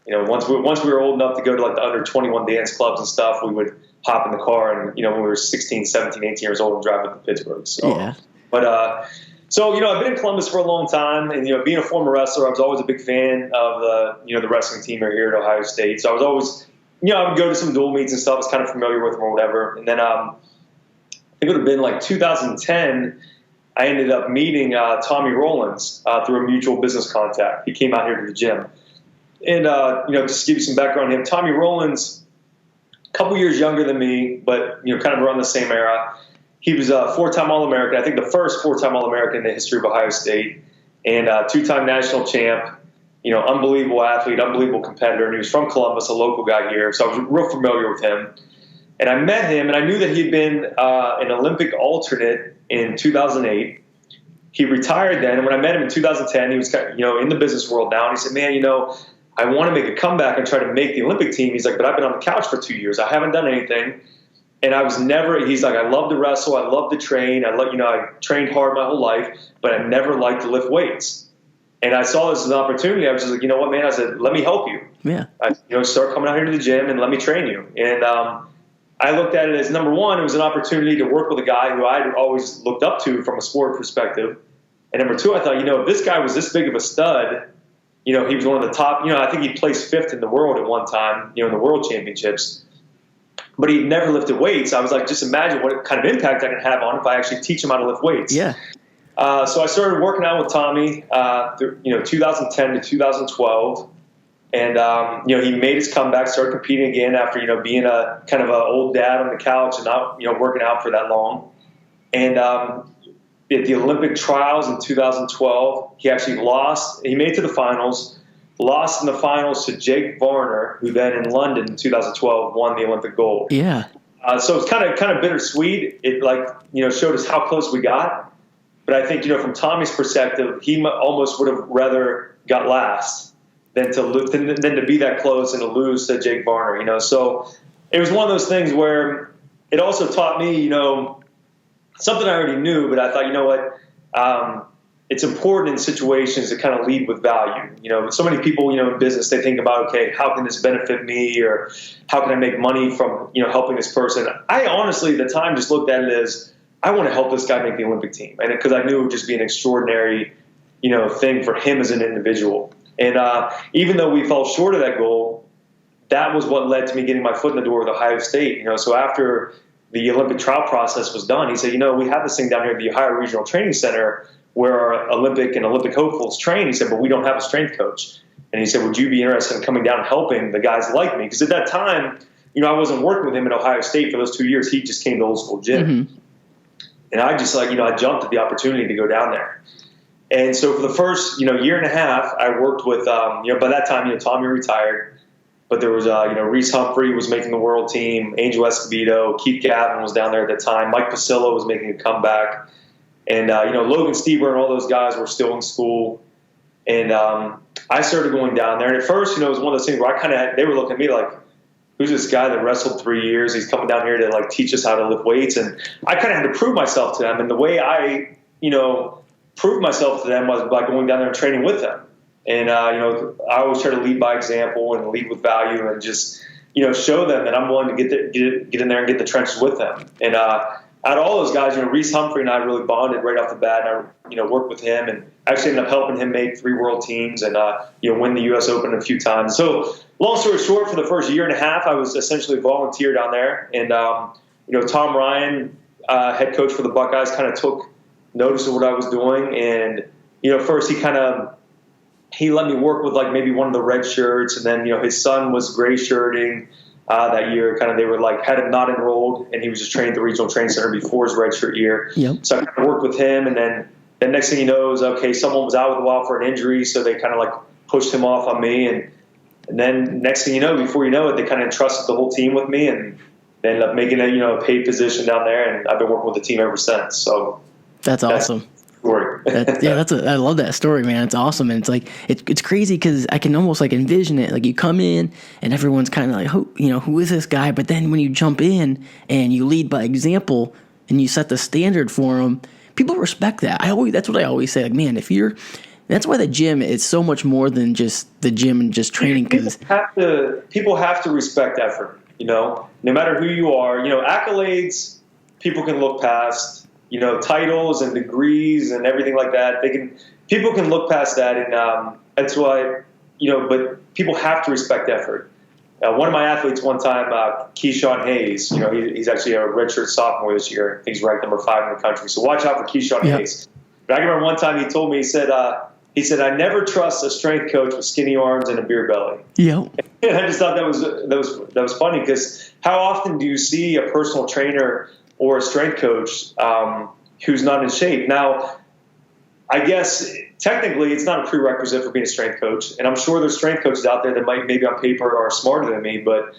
Speaker 2: Once we were old enough to go to like the under 21 dance clubs and stuff, we would hop in the car and, when we were 16, 17, 18 years old and drive up to Pittsburgh. So,
Speaker 1: yeah.
Speaker 2: But, so, I've been in Columbus for a long time and, being a former wrestler, I was always a big fan of the wrestling team here at Ohio State. So I was always, I would go to some dual meets and stuff. I was kind of familiar with them or whatever. And then, it would have been like 2010, I ended up meeting Tommy Rollins through a mutual business contact. He came out here to the gym. And, just to give you some background on him, Tommy Rollins, a couple years younger than me, but, kind of around the same era. He was a four-time All-American, I think the first four-time All-American in the history of Ohio State, and two-time national champ, unbelievable athlete, unbelievable competitor. And he was from Columbus, a local guy here, so I was real familiar with him. And I met him, and I knew that he'd been an Olympic alternate in 2008. He retired then, and when I met him in 2010, he was kind of, in the business world now. And he said, man, I want to make a comeback and try to make the Olympic team. He's like, but I've been on the couch for 2 years. I haven't done anything. And I was never – he's like, I love to wrestle. I love to train. I trained hard my whole life, but I never liked to lift weights. And I saw this as an opportunity. I was just like, you know what, man? I said, let me help you.
Speaker 1: Yeah.
Speaker 2: Start coming out here to the gym and let me train you. And I looked at it as, number one, it was an opportunity to work with a guy who I'd always looked up to from a sport perspective. And number two, I thought, if this guy was this big of a stud, he was one of the top, I think he placed fifth in the world at one time, in the world championships. But he'd never lifted weights. I was like, just imagine what kind of impact I can have on if I actually teach him how to lift weights.
Speaker 1: Yeah.
Speaker 2: So I started working out with Tommy, 2010 to 2012. And, he made his comeback, started competing again after, being a kind of an old dad on the couch and not, working out for that long. And at the Olympic trials in 2012, he actually lost. He made it to the finals, lost in the finals to Jake Varner, who then in London in 2012 won the Olympic gold.
Speaker 1: Yeah.
Speaker 2: So it's kind of bittersweet. It showed us how close we got. But I think, from Tommy's perspective, he almost would have rather got last than to be that close and to lose to Jake Varner, So it was one of those things where it also taught me, something I already knew, but I thought, it's important in situations to kind of lead with value. So many people, in business, they think about, okay, how can this benefit me, or how can I make money from, helping this person? I honestly, at the time, just looked at it as, I want to help this guy make the Olympic team. And because I knew it would just be an extraordinary, thing for him as an individual. And even though we fell short of that goal, that was what led to me getting my foot in the door with Ohio State. So after the Olympic trial process was done, he said, we have this thing down here at the Ohio Regional Training Center where our Olympic and Olympic hopefuls train. He said, but we don't have a strength coach. And he said, would you be interested in coming down and helping the guys like me? Because at that time, I wasn't working with him at Ohio State for those 2 years. He just came to old school gym. Mm-hmm. And I just I jumped at the opportunity to go down there. And so for the first, year and a half, I worked with, by that time, Tommy retired. But there was, Reese Humphrey was making the world team, Angel Escobedo, Keith Gavin was down there at the time, Mike Pasillo was making a comeback. And, Logan Stieber and all those guys were still in school. And I started going down there. And at first, it was one of those things where they were looking at me like, who's this guy that wrestled 3 years? He's coming down here to, teach us how to lift weights. And I kind of had to prove myself to them. And the way I, proved myself to them was by going down there and training with them. And, I always try to lead by example and lead with value and just, show them that I'm willing to get in there and get the trenches with them. And, out of all those guys, Reese Humphrey and I really bonded right off the bat. And I, worked with him and actually ended up helping him make 3 world teams and, win the U.S. Open a few times. So long story short, for the first year and a half, I was essentially a volunteer down there. And, Tom Ryan, head coach for the Buckeyes, kind of took notice of what I was doing. And, first he let me work with maybe one of the red shirts. And then, his son was gray shirting. That year, they were had him not enrolled, and he was just training at the regional training center before his redshirt year. Yep. So I worked with him, and then the next thing you know is, okay, someone was out with a while for an injury, so they pushed him off on me, and then next thing you know, before you know it, they entrusted the whole team with me, and they ended up making a paid position down there, and I've been working with the team ever since. So
Speaker 1: that's awesome. I love that story, man. It's awesome. And it's crazy because I can almost envision it. You come in and everyone's kind of who is this guy? But then when you jump in and you lead by example and you set the standard for them, people respect that. That's what I always say. Man, that's why the gym is so much more than just the gym and just training. Because
Speaker 2: people have to respect effort. No matter who you are, accolades, people can look past. Titles and degrees and everything like that. People can look past that, and that's why, but people have to respect effort. One of my athletes one time, Keyshawn Hayes, he's actually a redshirt sophomore this year. I think he's ranked number 5 in the country. So watch out for Keyshawn Hayes. But I remember one time he told me, he said, I never trust a strength coach with skinny arms and a beer belly.
Speaker 1: Yeah.
Speaker 2: And I just thought that was funny, because how often do you see a personal trainer or a strength coach who's not in shape? Now, I guess technically it's not a prerequisite for being a strength coach, and I'm sure there's strength coaches out there that might maybe on paper are smarter than me, but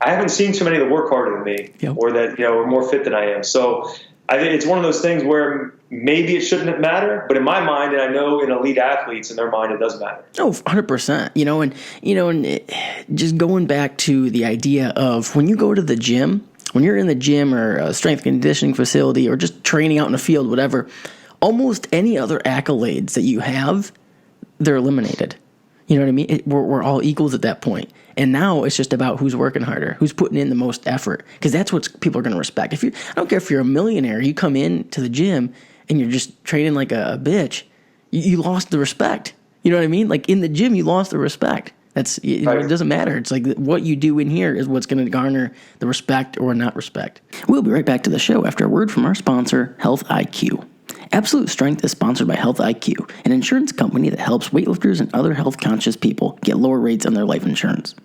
Speaker 2: I haven't seen too many that work harder than me. Yep. Or that are more fit than I am. So I think it's one of those things where maybe it shouldn't matter, but in my mind, and I know in elite athletes, in their mind, it does matter.
Speaker 1: Oh, 100%. And just going back to the idea of when you go to the gym. When you're in the gym or a strength conditioning facility or just training out in the field, whatever, almost any other accolades that you have, they're eliminated. You know what I mean? We're all equals at that point. And now it's just about who's working harder, who's putting in the most effort, because that's what people are going to respect. I don't care if you're a millionaire, you come in to the gym and you're just training like a bitch, you lost the respect. You know what I mean? In the gym, you lost the respect. It doesn't matter. It's what you do in here is what's going to garner the respect or not respect. We'll be right back to the show after a word from our sponsor, Health IQ. Absolute Strength is sponsored by Health IQ, an insurance company that helps weightlifters and other health-conscious people get lower rates on their life insurance.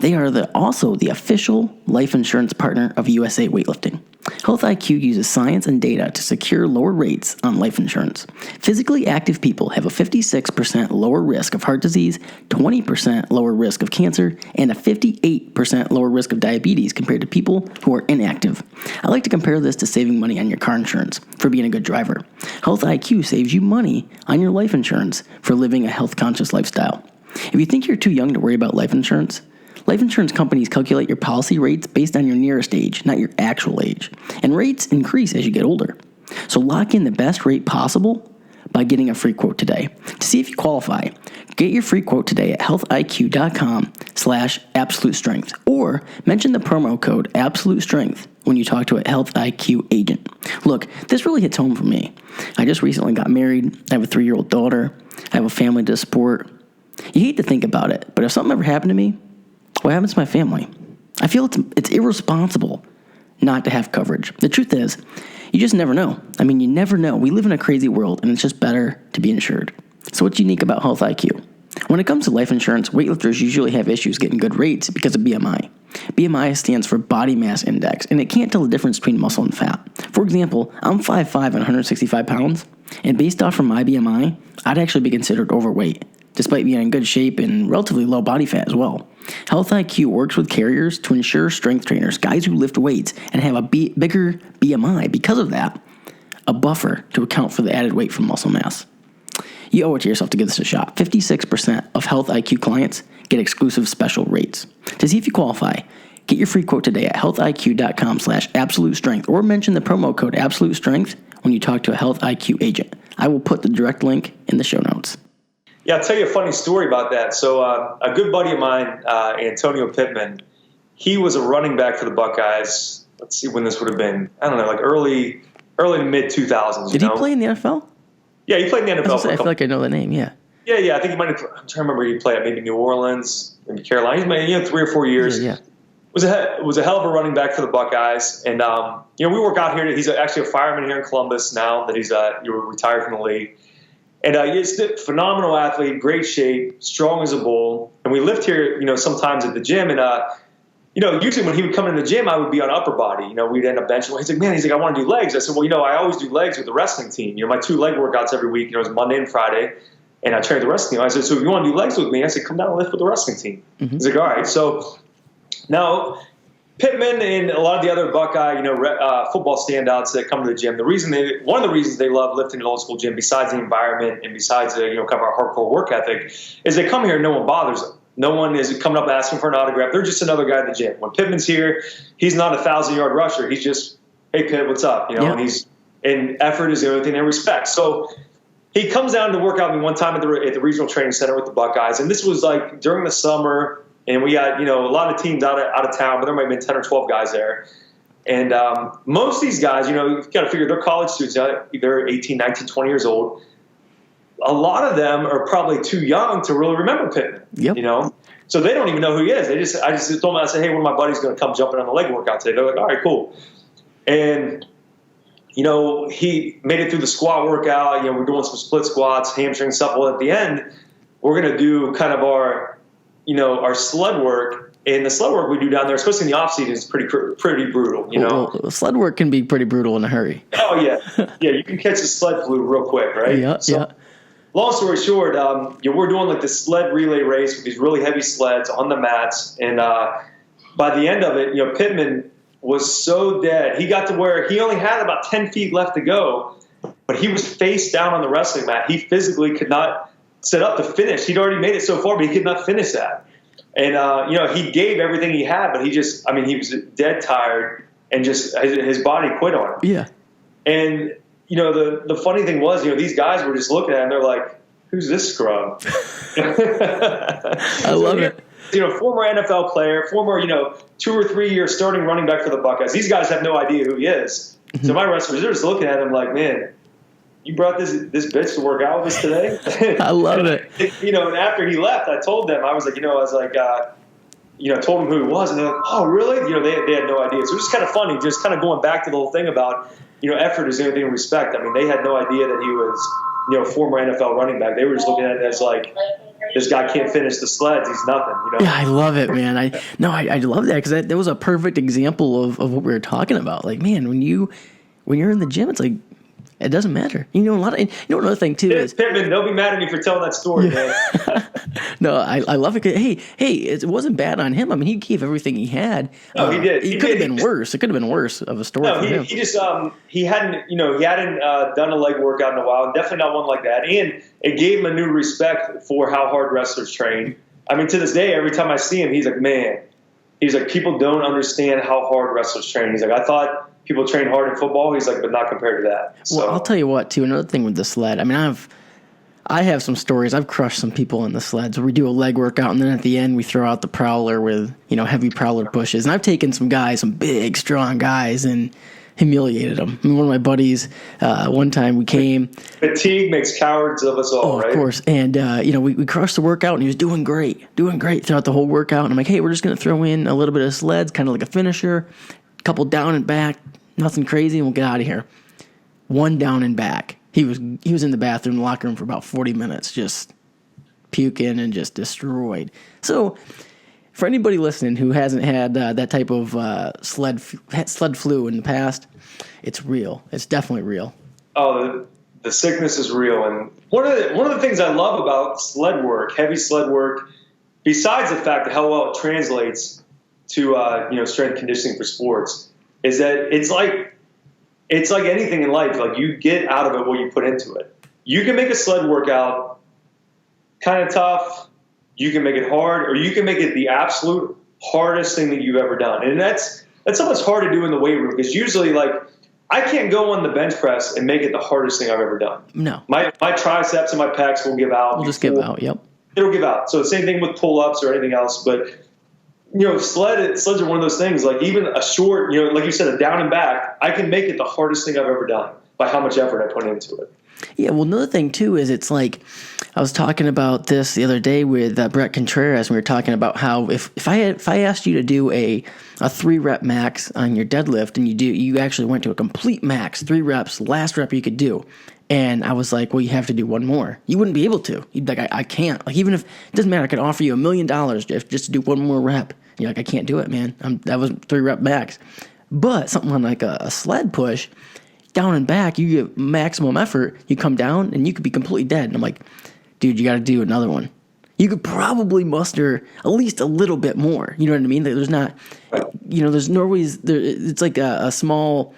Speaker 1: They are also the official life insurance partner of USA Weightlifting. Health IQ uses science and data to secure lower rates on life insurance. Physically active people have a 56% lower risk of heart disease, 20% lower risk of cancer, and a 58% lower risk of diabetes compared to people who are inactive. I like to compare this to saving money on your car insurance for being a good driver. Health IQ saves you money on your life insurance for living a health-conscious lifestyle. If you think you're too young to worry about life insurance companies calculate your policy rates based on your nearest age, not your actual age. And rates increase as you get older. So lock in the best rate possible by getting a free quote today. To see if you qualify, get your free quote today at healthiq.com/absolutestrength or mention the promo code absolutestrength when you talk to a Health IQ agent. Look, this really hits home for me. I just recently got married. I have a 3-year-old daughter. I have a family to support. You hate to think about it, but if something ever happened to me, what happens to my family? I feel it's irresponsible not to have coverage. The truth is, you just never know. I mean, you never know. We live in a crazy world, and it's just better to be insured. So what's unique about Health IQ? When it comes to life insurance, weightlifters usually have issues getting good rates because of BMI. BMI stands for body mass index, and it can't tell the difference between muscle and fat. For example, I'm 5'5" and 165 pounds, and based off from my BMI, I'd actually be considered overweight, despite being in good shape and relatively low body fat as well. Health IQ works with carriers to ensure strength trainers, guys who lift weights and have a bigger BMI, because of that, a buffer to account for the added weight from muscle mass. You owe it to yourself to give this a shot. 56% of Health IQ clients get exclusive special rates. To see if you qualify, get your free quote today at healthiq.com/absolutestrength or mention the promo code absolutestrength when you talk to a Health IQ agent. I will put the direct link in the show notes.
Speaker 2: Yeah, I'll tell you a funny story about that. So a good buddy of mine, Antonio Pittman, he was a running back for the Buckeyes. Let's see when this would have been. I don't know, like early to mid-2000s.
Speaker 1: Did he play in the NFL?
Speaker 2: Yeah, he played in the NFL.
Speaker 1: I feel like I know the name, yeah.
Speaker 2: Yeah, I think he might have. I'm trying to remember he played at maybe New Orleans, maybe Carolina. He's made 3 or 4 years.
Speaker 1: Yeah.
Speaker 2: Was a hell of a running back for the Buckeyes, and we work out here. He's actually a fireman here in Columbus now that he's retired from the league, and he's a phenomenal athlete, great shape, strong as a bull. And we lift here, sometimes at the gym, and usually when he would come in the gym, I would be on upper body. We'd end up benching. He's like, I want to do legs. I said, well, I always do legs with the wrestling team. My 2 leg workouts every week. It was Monday and Friday, and I trained the wrestling team. I said, so if you want to do legs with me, I said, come down and lift with the wrestling team. Mm-hmm. He's like, all right. So now Pittman and a lot of the other Buckeye, football standouts that come to the gym, one of the reasons they love lifting an old school gym, besides the environment and besides the, kind of our hardcore work ethic, is they come here and no one bothers them. No one is coming up asking for an autograph. They're just another guy at the gym. When Pittman's here, he's not a 1,000-yard rusher. He's just, hey, Pitt, what's up? And effort is the only thing they respect. So he comes down to work out with me one time at the regional training center with the Buckeyes. And this was like during the summer, and we had, a lot of teams out of town, but there might have been 10 or 12 guys there. And most of these guys, you've got to figure they're college students. They're 18, 19, 20 years old. A lot of them are probably too young to really remember Pittman, So they don't even know who he is. I just told them, I said, hey, one of my buddies going to come jumping on the leg workout today. They're like, all right, cool. And, he made it through the squat workout. We're doing some split squats, hamstring stuff. Well, at the end, we're going to do kind of our sled work. And the sled work we do down there, especially in the off season, is pretty brutal.
Speaker 1: Well, sled work can be pretty brutal in a hurry.
Speaker 2: Oh yeah, you can catch the sled flu real quick, right?
Speaker 1: Yeah.
Speaker 2: Long story short, we're doing like this sled relay race with these really heavy sleds on the mats, and by the end of it, Pittman was so dead. He got to where he only had about 10 feet left to go, but he was face down on the wrestling mat. He physically could not set up to finish. He'd already made it so far, but he could not finish that. And he gave everything he had, but he was dead tired, and just his body quit on him.
Speaker 1: Yeah.
Speaker 2: And the funny thing was, these guys were just looking at him. They're like, who's this scrub?
Speaker 1: I love it.
Speaker 2: Former NFL player, former, 2 or 3 year starting running back for the Buckeyes. These guys have no idea who he is. Mm-hmm. So my wrestlers, they're just looking at him like, man, you brought this bitch to work out with us today?
Speaker 1: I love it.
Speaker 2: And after he left, I told them, told them who he was. And they're like, oh, really? They had no idea. So it was just kind of funny, just kind of going back to the whole thing about, effort is the only thing to respect. They had no idea that he was, former NFL running back. They were just looking at it as like, this guy can't finish the sleds. He's nothing.
Speaker 1: Yeah, I love it, man. I love that because that was a perfect example of what we were talking about. Like, man, when you're in the gym, it's like, it doesn't matter. Another thing too is
Speaker 2: Pittman. They'll be mad at me for telling that story, man.
Speaker 1: No, I love it. Hey, it wasn't bad on him. He gave everything he had.
Speaker 2: No, he did.
Speaker 1: It could have been worse. It could have been worse of a story for him.
Speaker 2: He just he hadn't done a leg workout in a while. Definitely not one like that. And it gave him a new respect for how hard wrestlers train. To this day, every time I see him, he's like, man. He's like, people don't understand how hard wrestlers train. He's like, I thought people train hard in football. He's like, but not compared to that.
Speaker 1: Well,
Speaker 2: So,
Speaker 1: I'll tell you what, too. Another thing with the sled. I mean, I have some stories. I've crushed some people in the sleds where we do a leg workout, and then at the end we throw out the prowler with, heavy prowler pushes. And I've taken some guys, some big, strong guys, and humiliated them. I mean, one of my buddies, one time we came.
Speaker 2: Fatigue makes cowards of us all, right?
Speaker 1: Of course. And, we crushed the workout, and he was doing great throughout the whole workout. And I'm like, hey, we're just going to throw in a little bit of sleds, kind of like a finisher, a couple down and back, nothing crazy, and we'll get out of here. One down and back. He was in the bathroom, locker room for about 40 minutes, just puking and just destroyed. So, for anybody listening who hasn't had that type of sled flu in the past, it's real. It's definitely real.
Speaker 2: Oh, the sickness is real, and one of the things I love about sled work, heavy sled work, besides the fact of how well it translates to strength conditioning for sports, is that it's like anything in life. Like, you get out of it what you put into it. You can make a sled workout kind of tough. You can make it hard, or you can make it the absolute hardest thing that you've ever done. And that's almost hard to do in the weight room, because usually, like, I can't go on the bench press and make it the hardest thing I've ever done.
Speaker 1: No.
Speaker 2: My triceps and my pecs will give out.
Speaker 1: Will just give out, yep.
Speaker 2: It'll give out. So same thing with pull-ups or anything else. But, sleds are one of those things, like even a short, like you said, a down and back, I can make it the hardest thing I've ever done by how much effort I put into it.
Speaker 1: Yeah, well, another thing, too, is it's like, I was talking about this the other day with Brett Contreras, and we were talking about how if I asked you to do a 3-rep max on your deadlift, and you actually went to a complete max, 3 reps, last rep you could do, and I was like, well, you have to do one more. You wouldn't be able to. You'd be like, I can't. Like, even if, it doesn't matter, I could offer you $1 million just to do one more rep. You're like, I can't do it, man. That was 3-rep max. But something on like a sled push, down and back, you get maximum effort, you come down, and you could be completely dead. And I'm like, dude, you got to do another one. You could probably muster at least a little bit more. You know what I mean? There's not, there's no always, it's like a small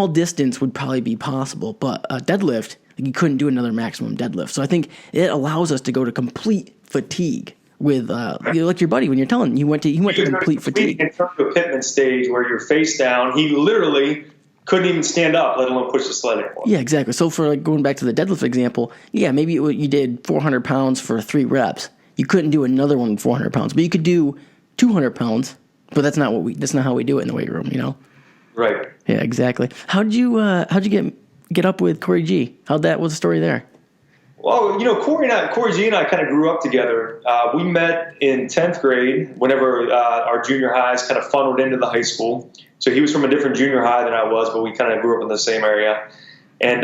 Speaker 1: distance would probably be possible. But a deadlift, you couldn't do another maximum deadlift. So I think it allows us to go to complete fatigue. With like your buddy, when you're telling he went to complete fatigue.
Speaker 2: In terms of a Pittman stage where you're face down, he literally couldn't even stand up, let alone push the sled anymore.
Speaker 1: Yeah, exactly. So for like going back to the deadlift example, yeah, maybe you did 400 pounds for 3 reps. You couldn't do another one with 400 pounds, but you could do 200 pounds. But that's not how we do it in the weight room,
Speaker 2: Right.
Speaker 1: Yeah, exactly. How'd you get up with Corey G? What's the story there?
Speaker 2: Well, Corey G and I kind of grew up together. We met in 10th grade whenever our junior highs kind of funneled into the high school. So he was from a different junior high than I was, but we kind of grew up in the same area. And,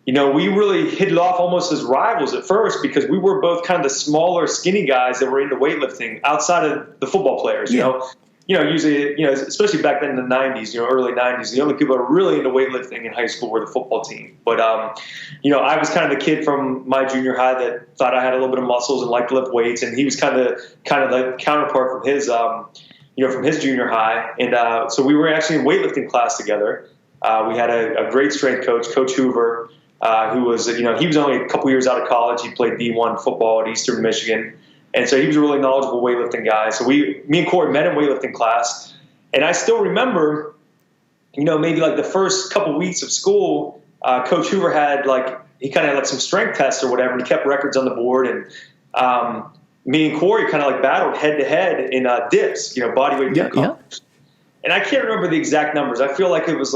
Speaker 2: we really hit it off almost as rivals at first, because we were both kind of the smaller, skinny guys that were into weightlifting outside of the football players, usually, especially back then in the 90s, early 90s, the only people that were really into weightlifting in high school were the football team. But, I was kind of the kid from my junior high that thought I had a little bit of muscles and liked to lift weights. And he was kind of the counterpart from his, from his junior high. And so we were actually in weightlifting class together. We had a great strength coach, Coach Hoover, who was, he was only a couple years out of college. He played D1 football at Eastern Michigan. And so he was a really knowledgeable weightlifting guy. So me and Corey met in weightlifting class. And I still remember, maybe like the first couple weeks of school, Coach Hoover had he kind of had some strength tests or whatever, and he kept records on the board. And me and Corey kind of battled head to head in dips, bodyweight dip competition. And I can't remember the exact numbers. I feel like it was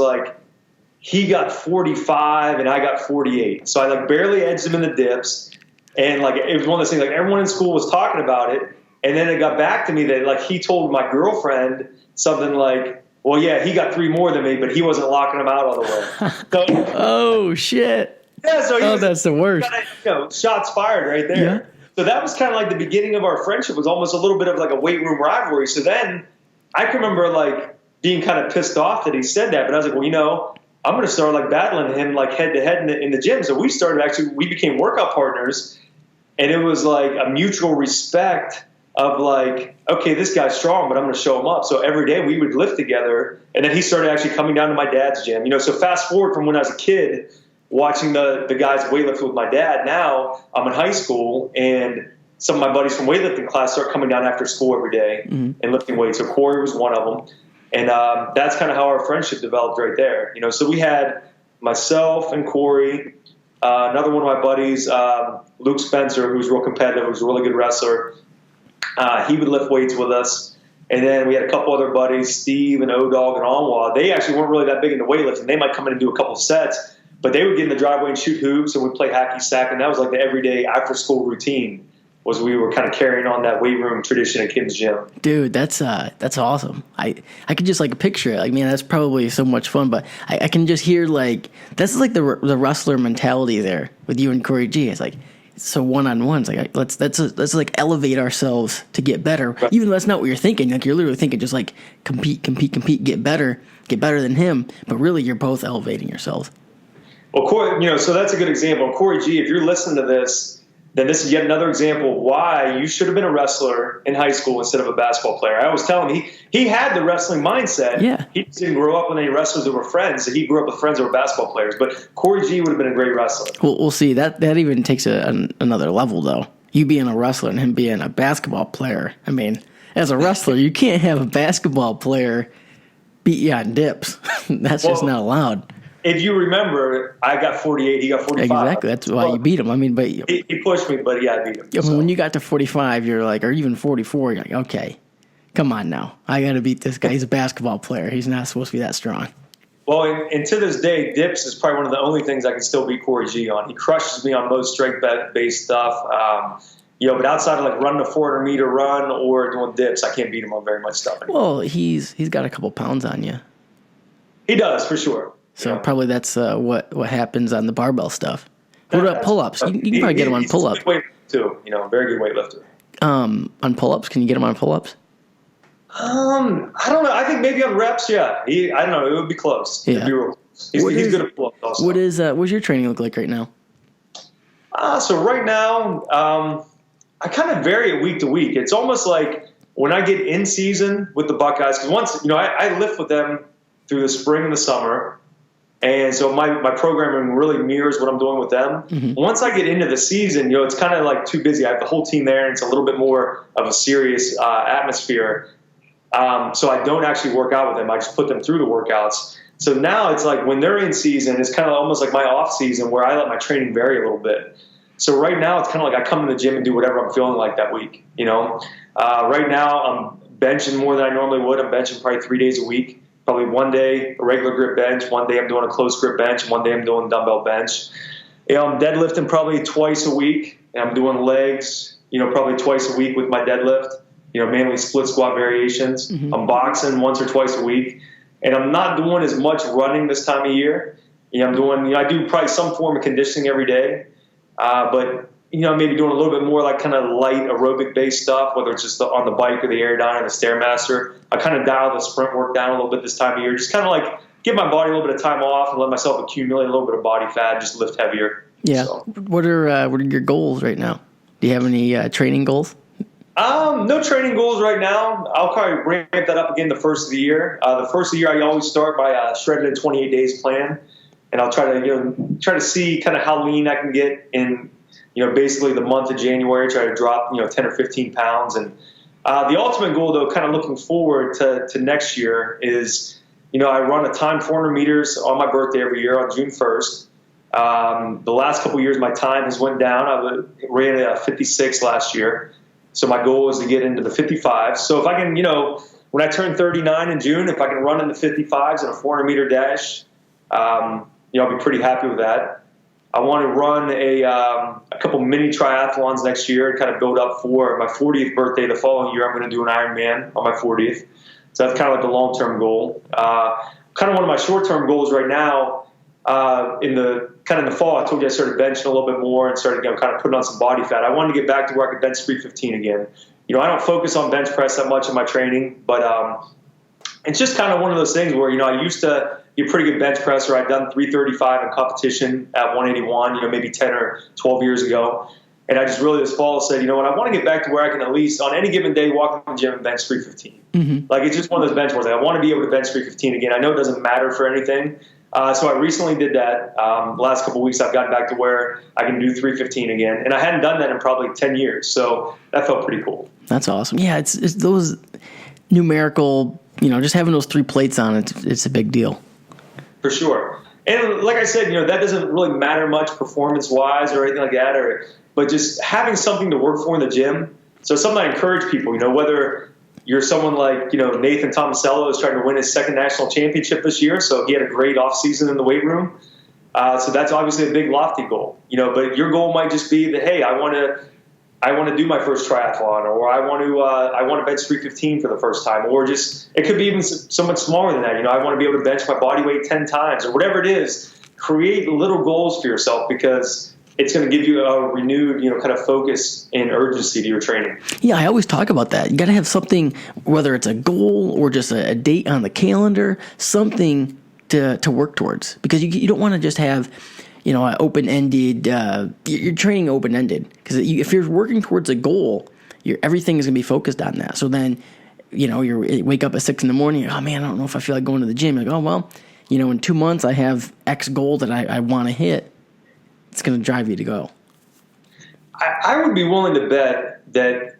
Speaker 2: he got 45 and I got 48. So I barely edged him in the dips. And it was one of those things, everyone in school was talking about it. And then it got back to me that he told my girlfriend something well, yeah, he got 3 more than me, but he wasn't locking them out all the way. So,
Speaker 1: oh, shit.
Speaker 2: Yeah, so
Speaker 1: that's the worst.
Speaker 2: Shots fired right there. Yeah. So that was kind of the beginning of our friendship, was almost a little bit of a weight room rivalry. So then I can remember being kind of pissed off that he said that, but I was like, well, I'm going to start battling him head to head in the gym. So we became workout partners. And it was a mutual respect of okay, this guy's strong, but I'm going to show him up. So every day we would lift together. And then he started actually coming down to my dad's gym. So fast forward from when I was a kid, watching the guys weightlift with my dad. Now I'm in high school, and some of my buddies from weightlifting class start coming down after school every day and lifting weights. So Corey was one of them. And that's kind of how our friendship developed right there. So we had myself and Corey, another one of my buddies, Luke Spencer, who's real competitive, who's a really good wrestler. He would lift weights with us. And then we had a couple other buddies, Steve and O-Dog and Onwa. They actually weren't really that big into weightlifting. They might come in and do a couple of sets, but they would get in the driveway and shoot hoops, and we'd play hacky sack. And that was like the everyday after-school routine. Was we were kind of carrying on that weight room tradition at Kim's Gym.
Speaker 1: Dude, that's awesome. I could just like picture it. Like, man, that's probably so much fun. But I can just hear like that's like the wrestler mentality there with you and Corey G. It's like so one-on-one. It's like let's like elevate ourselves to get better. Right. Even though that's not what you're thinking. Like you're literally thinking just like compete, get better than him. But really, you're both elevating yourselves.
Speaker 2: Well, Corey, so that's a good example. Corey G, if you're listening to this, then this is yet another example of why you should have been a wrestler in high school instead of a basketball player. I always tell him he had the wrestling mindset.
Speaker 1: Yeah.
Speaker 2: He didn't grow up with any wrestlers that were friends. So he grew up with friends that were basketball players. But Corey G would have been a great wrestler.
Speaker 1: Well, we'll see. That even takes another level, though. You being a wrestler and him being a basketball player. I mean, as a wrestler, you can't have a basketball player beat you on dips. That's just not allowed.
Speaker 2: If you remember, I got 48, he got 45.
Speaker 1: Exactly, that's why you beat him. I mean, but
Speaker 2: he pushed me, but yeah, I beat him.
Speaker 1: Yeah, so. When you got to 45, you're like, or even 44, you're like, okay, come on now, I got to beat this guy. He's a basketball player. He's not supposed to be that strong.
Speaker 2: Well, and to this day, dips is probably one of the only things I can still beat Corey G on. He crushes me on most strength-based stuff. But outside of like running a 400-meter run or doing dips, I can't beat him on very much stuff anymore.
Speaker 1: Well, he's got a couple pounds on you.
Speaker 2: He does, for sure.
Speaker 1: So probably that's what happens on the barbell stuff. What about pull-ups? You can probably get him on pull-ups.
Speaker 2: He's a good weightlifter too. Very good weightlifter.
Speaker 1: On pull-ups, can you get him on pull-ups?
Speaker 2: I don't know. I think maybe on reps, yeah. I don't know. It would be close.
Speaker 1: Yeah.
Speaker 2: He's good at pull-ups also.
Speaker 1: What's your training look like right now?
Speaker 2: So right now, I kind of vary it week to week. It's almost like when I get in season with the Buckeyes, because once, I lift with them through the spring and the summer. And so my programming really mirrors what I'm doing with them. Mm-hmm. Once I get into the season, it's kind of like too busy. I have the whole team there, and it's a little bit more of a serious atmosphere. So I don't actually work out with them. I just put them through the workouts. So now it's like when they're in season, it's kind of almost like my off season where I let my training vary a little bit. So right now it's kind of like I come to the gym and do whatever I'm feeling like that week. Right now I'm benching more than I normally would. I'm benching probably 3 days a week. Probably one day a regular grip bench, one day I'm doing a close grip bench, and one day I'm doing dumbbell bench. I'm deadlifting probably twice a week, and I'm doing legs, probably twice a week with my deadlift, mainly split squat variations. Mm-hmm. I'm boxing once or twice a week, and I'm not doing as much running this time of year. I'm doing, I do probably some form of conditioning every day, but maybe doing a little bit more like kind of light aerobic-based stuff, whether it's just on the bike or the Airdyne or the Stairmaster. I kind of dial the sprint work down a little bit this time of year, just kind of like give my body a little bit of time off and let myself accumulate a little bit of body fat, just lift heavier.
Speaker 1: Yeah. So. What are your goals right now? Do you have any training goals?
Speaker 2: No training goals right now. I'll probably ramp that up again the first of the year. The first of the year, I always start by shredded in 28 days plan, and I'll try to see kind of how lean I can get in. Basically the month of January, try to drop, 10 or 15 pounds. And the ultimate goal, though, kind of looking forward to next year is, I run a time 400 meters on my birthday every year on June 1st. The last couple of years, my time has went down. I ran a 56 last year. So my goal is to get into the 55. So if I can, when I turn 39 in June, if I can run in the 55s in a 400 meter dash, I'll be pretty happy with that. I want to run a couple mini triathlons next year and kind of build up for my 40th birthday. The following year, I'm going to do an Ironman on my 40th. So that's kind of like the long-term goal. Kind of one of my short-term goals right now in the fall, I told you I started benching a little bit more and started kind of putting on some body fat. I wanted to get back to where I could bench 315 again. I don't focus on bench press that much in my training, but it's just kind of one of those things where, I used to be a pretty good bench presser. I'd done 335 in competition at 181, maybe 10 or 12 years ago. And I just really this fall said, I want to get back to where I can at least on any given day walk in the gym and bench 315. Mm-hmm. Like it's just one of those benchmarks. I want to be able to bench 315 again. I know it doesn't matter for anything. So I recently did that. The last couple of weeks I've gotten back to where I can do 315 again. And I hadn't done that in probably 10 years. So that felt pretty cool.
Speaker 1: That's awesome. Yeah, it's those numerical just having those 3 plates on, it's a big deal.
Speaker 2: For sure. And like I said, that doesn't really matter much performance-wise or anything like that, but just having something to work for in the gym. So something I encourage people, whether you're someone like, Nathan Tomasello is trying to win his 2nd national championship this year, so he had a great offseason in the weight room. So that's obviously a big, lofty goal, but your goal might just be that, hey, I want to do my first triathlon, or I want to bench 315 for the first time, or just, it could be even so much smaller than that. I want to be able to bench my body weight 10 times, or whatever it is. Create little goals for yourself, because it's going to give you a renewed, kind of focus and urgency to your training.
Speaker 1: Yeah, I always talk about that. You got to have something, whether it's a goal or just a date on the calendar, something to work towards, because you don't want to just have, an open-ended. You're training open-ended, because if you're working towards a goal, everything is going to be focused on that. So then, you wake up at 6 a.m. Oh man, I don't know if I feel like going to the gym. Like, oh well, in 2 months I have X goal that I want to hit. It's going to drive you to go.
Speaker 2: I would be willing to bet that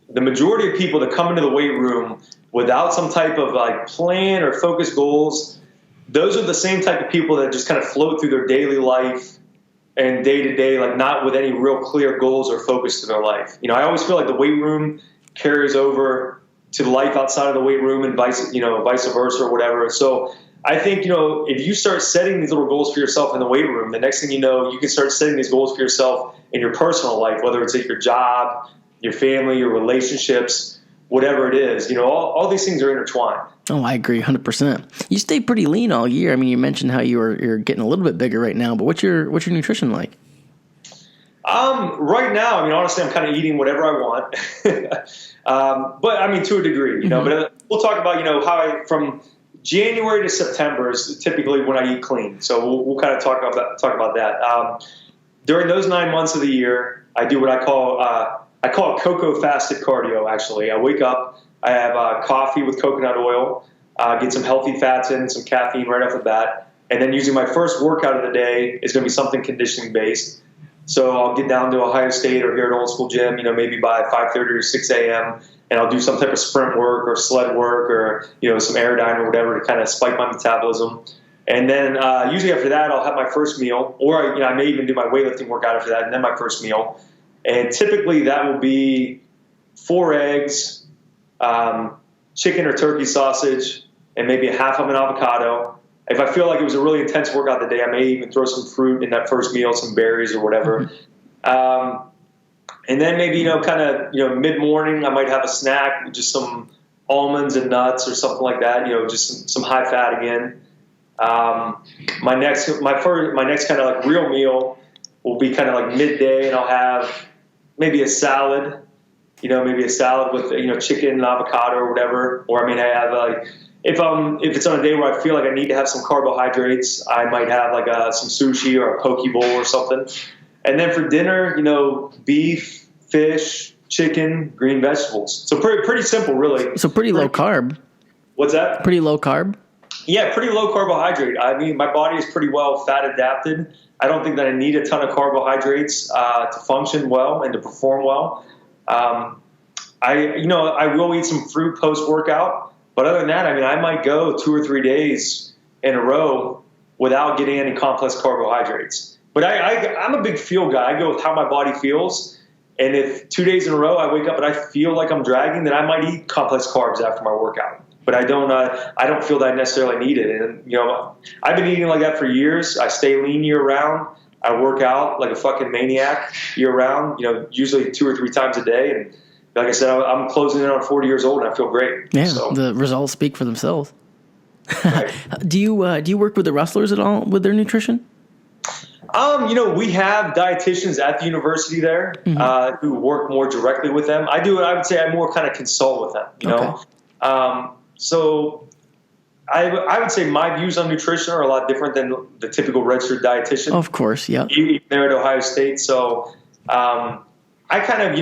Speaker 2: the majority of people that come into the weight room without some type of like plan or focused goals, those are the same type of people that just kind of float through their daily life and day to day, like not with any real clear goals or focus to their life. I always feel like the weight room carries over to life outside of the weight room, and vice versa or whatever. So I think, if you start setting these little goals for yourself in the weight room, the next thing you know, you can start setting these goals for yourself in your personal life, whether it's at your job, your family, your relationships, whatever it is. All these things are intertwined.
Speaker 1: Oh, I agree 100%. You stay pretty lean all year. I mean, you mentioned how you're getting a little bit bigger right now, but what's your nutrition like?
Speaker 2: Right now, honestly, I'm kind of eating whatever I want. But to a degree, but we'll talk about, how from January to September is typically when I eat clean. So we'll kind of talk about that. During those 9 months of the year, I do what I call it cocoa fasted cardio. Actually, I wake up, I have coffee with coconut oil, get some healthy fats in, some caffeine right off the bat, and then usually my first workout of the day is going to be something conditioning based. So I'll get down to Ohio State or here at Old School Gym, maybe by 5:30 or 6 a.m. and I'll do some type of sprint work or sled work or, some aerodyne or whatever to kind of spike my metabolism. And then usually after that, I'll have my first meal, or I may even do my weightlifting workout after that and then my first meal. And typically that will be 4 eggs, chicken or turkey sausage, and maybe a half of an avocado. If I feel like it was a really intense workout that day, I may even throw some fruit in that first meal, some berries or whatever. And then maybe, mid-morning, I might have a snack with just some almonds and nuts or something like that, just some high fat again. My next kind of like real meal will be kind of like midday, and I'll have maybe a salad, with, chicken and avocado or whatever. Or I have if it's on a day where I feel like I need to have some carbohydrates, I might have like some sushi or a poke bowl or something. And then for dinner, beef, fish, chicken, green vegetables. So pretty simple, really.
Speaker 1: So pretty low carb.
Speaker 2: What's that?
Speaker 1: Pretty low carb?
Speaker 2: Yeah, pretty low carbohydrate. My body is pretty well fat adapted. I don't think that I need a ton of carbohydrates to function well and to perform well. I will eat some fruit post-workout. But other than that, I might go 2 or 3 days in a row without getting any complex carbohydrates. But I'm a big feel guy. I go with how my body feels. And if 2 days in a row I wake up and I feel like I'm dragging, then I might eat complex carbs after my workout. But I don't feel that I necessarily need it. And, I've been eating like that for years. I stay lean year round. I work out like a fucking maniac year round, usually 2 or 3 times a day. And like I said, I'm closing in on 40 years old, and I feel great.
Speaker 1: Yeah, so the results speak for themselves. Right. Do you work with the wrestlers at all with their nutrition?
Speaker 2: We have dietitians at the university there who work more directly with them. I would say I more kind of consult with them, know. So I would say my views on nutrition are a lot different than the typical registered dietitian.
Speaker 1: Of course, yeah.
Speaker 2: Even there at Ohio State. So I kind of,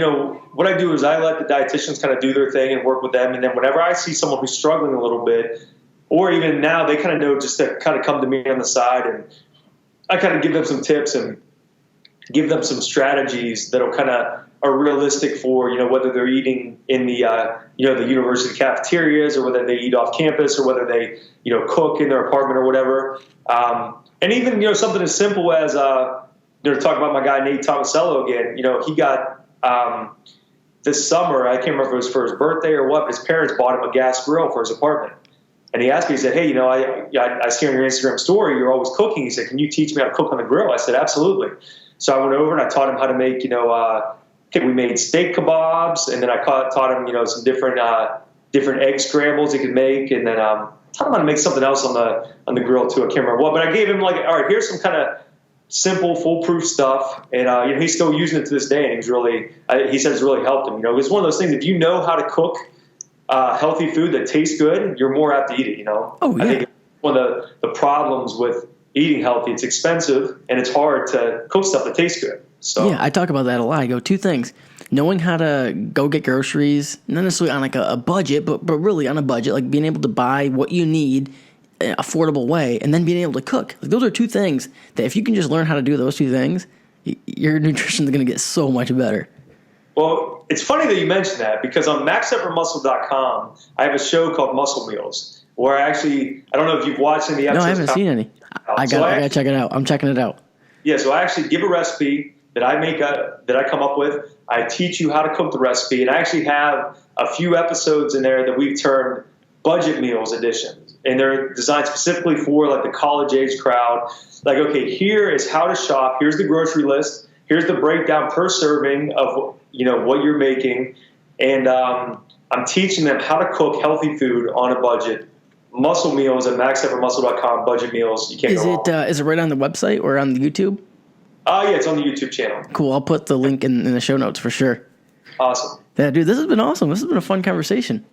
Speaker 2: what I do is I let the dietitians kind of do their thing and work with them. And then whenever I see someone who's struggling a little bit, or even now they kind of know just to kind of come to me on the side, and I kind of give them some tips and give them some strategies that'll kind of are realistic for, whether they're eating in the, the university cafeterias, or whether they eat off campus, or whether they, cook in their apartment or whatever. And even, something as simple as, talking about my guy, Nate Tomasello again, he got, this summer, I can't remember if it was for his birthday or what, but his parents bought him a gas grill for his apartment. And he asked me, he said, hey, I see on your Instagram story, you're always cooking. He said, can you teach me how to cook on the grill? I said, absolutely. So I went over and I taught him how to make, we made steak kebabs, and then I taught him, some different egg scrambles he could make. And then taught him how to make something else on the grill too. I can't remember what, but I gave him all right, here's some kind of simple, foolproof stuff. And, he's still using it to this day. And he says it's really helped him. It's one of those things, if you know how to cook healthy food that tastes good, you're more apt to eat it, Oh, yeah. I think one of the problems with eating healthy, it's expensive and it's hard to cook stuff that tastes good. So
Speaker 1: yeah, I talk about that a lot. I go, 2 things: knowing how to go get groceries, not necessarily on like a budget, but really on a budget, like being able to buy what you need in an affordable way, and then being able to cook. Like, those are 2 things that if you can just learn how to do those 2 things, your nutrition is going to get so much better.
Speaker 2: Well, it's funny that you mentioned that, because on maxeffortmuscle.com, I have a show called Muscle Meals, where I don't know if you've watched any episodes.
Speaker 1: No, I haven't seen any. I got to check it out. I'm checking it out.
Speaker 2: Yeah, so I actually give a recipe that I make that I come up with. I teach you how to cook the recipe, and I actually have a few episodes in there that we've termed budget meals editions, and they're designed specifically for like the college age crowd. Like, okay, here is how to shop. Here's the grocery list. Here's the breakdown per serving of what you're making, and I'm teaching them how to cook healthy food on a budget. Muscle Meals at maxeffortmuscle.com. Budget meals. You can't go wrong.
Speaker 1: Is it right on the website or on the YouTube?
Speaker 2: Yeah, it's on the YouTube channel.
Speaker 1: Cool. I'll put the link in the show notes for sure.
Speaker 2: Awesome.
Speaker 1: Yeah, dude, this has been awesome. This has been a fun conversation.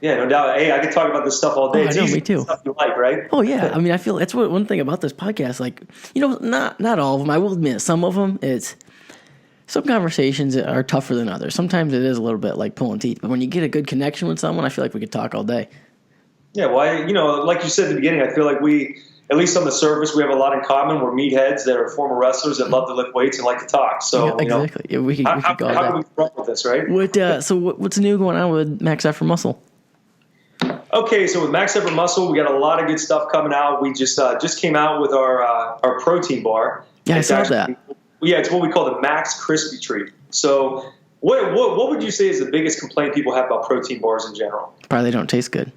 Speaker 2: Yeah, no doubt. Hey, I could talk about this stuff all day.
Speaker 1: Oh, I know, me too.
Speaker 2: Stuff you like, right?
Speaker 1: Oh yeah. I mean, I feel that's one thing about this podcast. Like, not all of them. I will admit, some of them, some conversations are tougher than others. Sometimes it is a little bit like pulling teeth. But when you get a good connection with someone, I feel like we could talk all day.
Speaker 2: Yeah, well, like you said at the beginning, I feel like we, at least on the surface, we have a lot in common. We're meatheads that are former wrestlers that love to lift weights and like to talk. So,
Speaker 1: yeah, exactly. Yeah, we could go all day.
Speaker 2: How do we run with this, right?
Speaker 1: What's new going on with Max Effort Muscle?
Speaker 2: Okay, so with Max Effort Muscle, we got a lot of good stuff coming out. We just came out with our protein bar.
Speaker 1: Yeah, I saw that.
Speaker 2: Yeah, it's what we call the Max Crispy Treat. So what would you say is the biggest complaint people have about protein bars in general?
Speaker 1: Probably they don't taste good.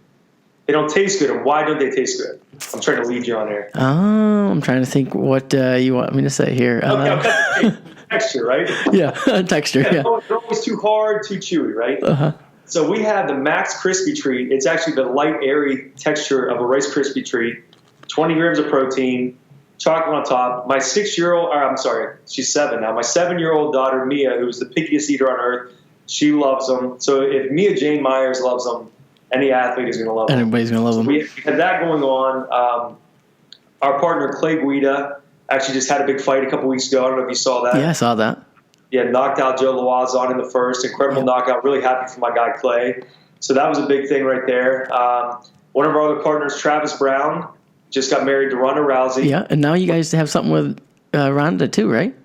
Speaker 2: They don't taste good, and why don't they taste good? I'm trying to lead you on there.
Speaker 1: Oh, I'm trying to think what you want me to say here.
Speaker 2: Okay, texture, right?
Speaker 1: Yeah, texture, yeah.
Speaker 2: They're always too hard, too chewy, right? Uh-huh. So we have the Max Crispy Treat. It's actually the light, airy texture of a Rice Krispie Treat, 20 grams of protein, chocolate on top. My 6-year-old, she's 7 now. My 7-year-old daughter, Mia, who's the pickiest eater on earth, she loves them. So if Mia Jane Myers loves them, any athlete is going to love them.
Speaker 1: Everybody's going to love them.
Speaker 2: We had that going on. Our partner, Clay Guida, actually just had a big fight a couple weeks ago. I don't know if you saw that.
Speaker 1: Yeah, I saw that.
Speaker 2: Yeah, knocked out Joe Lawazon in the first. Incredible knockout. Really happy for my guy, Clay. So that was a big thing right there. One of our other partners, Travis Brown, just got married to Ronda Rousey.
Speaker 1: Yeah, and now you guys have something with Ronda too, right?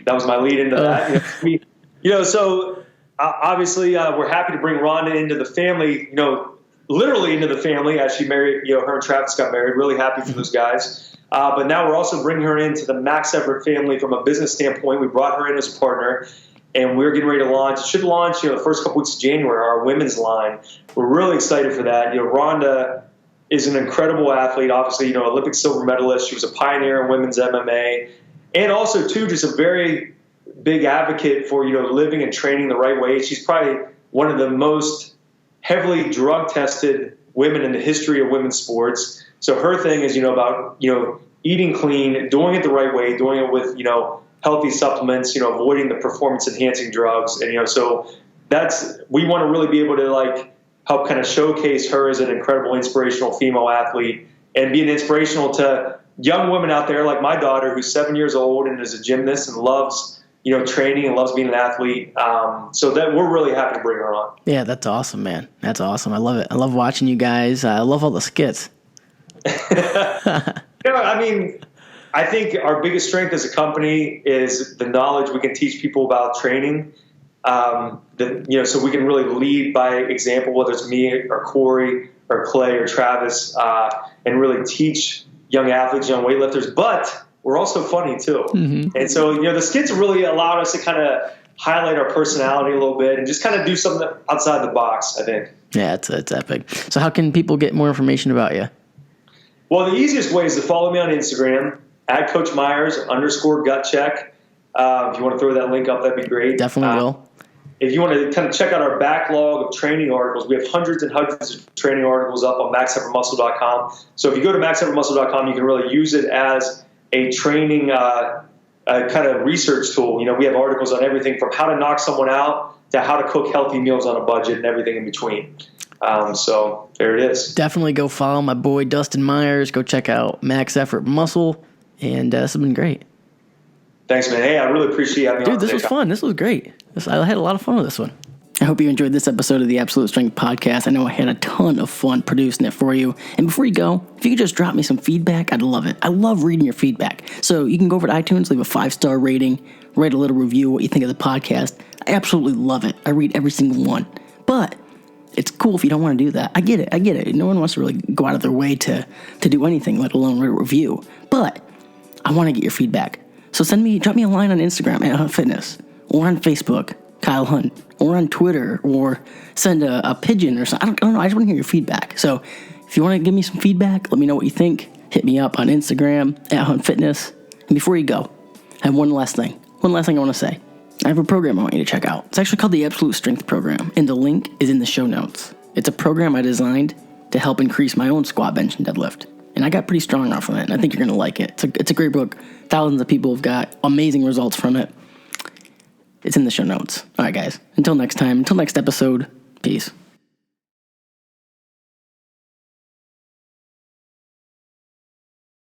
Speaker 2: That was my lead into that. So obviously we're happy to bring Ronda into the family, literally into the family as she married, her and Travis got married. Really happy for those guys. But now we're also bringing her into the Max Effort family from a business standpoint. We brought her in as a partner, and we're getting ready to launch. It should launch, the first couple weeks of January, our women's line. We're really excited for that. Ronda is an incredible athlete, obviously, Olympic silver medalist. She was a pioneer in women's MMA, and also, too, just a very big advocate for, living and training the right way. She's probably one of the most heavily drug-tested women in the history of women's sports. So her thing is, about, eating clean, doing it the right way, doing it with, healthy supplements, avoiding the performance-enhancing drugs. And, so we want to really be able to, help kind of showcase her as an incredible, inspirational female athlete and be an inspirational to young women out there like my daughter, who's 7 years old and is a gymnast and loves, training and loves being an athlete. So that we're really happy to bring her on.
Speaker 1: Yeah, that's awesome, man. That's awesome. I love it. I love watching you guys. I love all the skits.
Speaker 2: I think our biggest strength as a company is the knowledge we can teach people about training. so we can really lead by example, whether it's me or Corey or Clay or Travis, and really teach young athletes, young weightlifters. But we're also funny too. Mm-hmm. And so, the skits really allowed us to kind of highlight our personality a little bit and just kind of do something outside the box, I think.
Speaker 1: Yeah, it's epic. So how can people get more information about you?
Speaker 2: Well, the easiest way is to follow me on Instagram at Coach Myers _gut-check. If you want to throw that link up, that'd be great.
Speaker 1: Definitely will.
Speaker 2: If you want to kind of check out our backlog of training articles, we have hundreds and hundreds of training articles up on maxeffortmuscle.com. So if you go to maxeffortmuscle.com, you can really use it as a training kind of research tool. We have articles on everything from how to knock someone out to how to cook healthy meals on a budget and everything in between. So there it is.
Speaker 1: Definitely go follow my boy Dustin Myers. Go check out Max Effort Muscle. And this has been great.
Speaker 2: Thanks, man. Hey, I really appreciate having me on.
Speaker 1: Dude, this was fun. This was great. I had a lot of fun with this one. I hope you enjoyed this episode of the Absolute Strength Podcast. I know I had a ton of fun producing it for you. And before you go, if you could just drop me some feedback, I'd love it. I love reading your feedback. So you can go over to iTunes, leave a 5-star rating, write a little review, what you think of the podcast. I absolutely love it. I read every single one. But it's cool if you don't want to do that. I get it. No one wants to really go out of their way to do anything, let alone write a review. But I want to get your feedback. So drop me a line on Instagram at Hunt Fitness, or on Facebook, Kyle Hunt, or on Twitter, or send a pigeon or something. I don't know. I just want to hear your feedback. So if you want to give me some feedback, let me know what you think. Hit me up on Instagram at Hunt Fitness. And before you go, I have one last thing I want to say. I have a program I want you to check out. It's actually called the Absolute Strength Program, and the link is in the show notes. It's a program I designed to help increase my own squat, bench, and deadlift. And I got pretty strong off of it, and I think you're going to like it. It's a great book. Thousands of people have got amazing results from it. It's in the show notes. All right, guys. Until next time, until next episode, peace.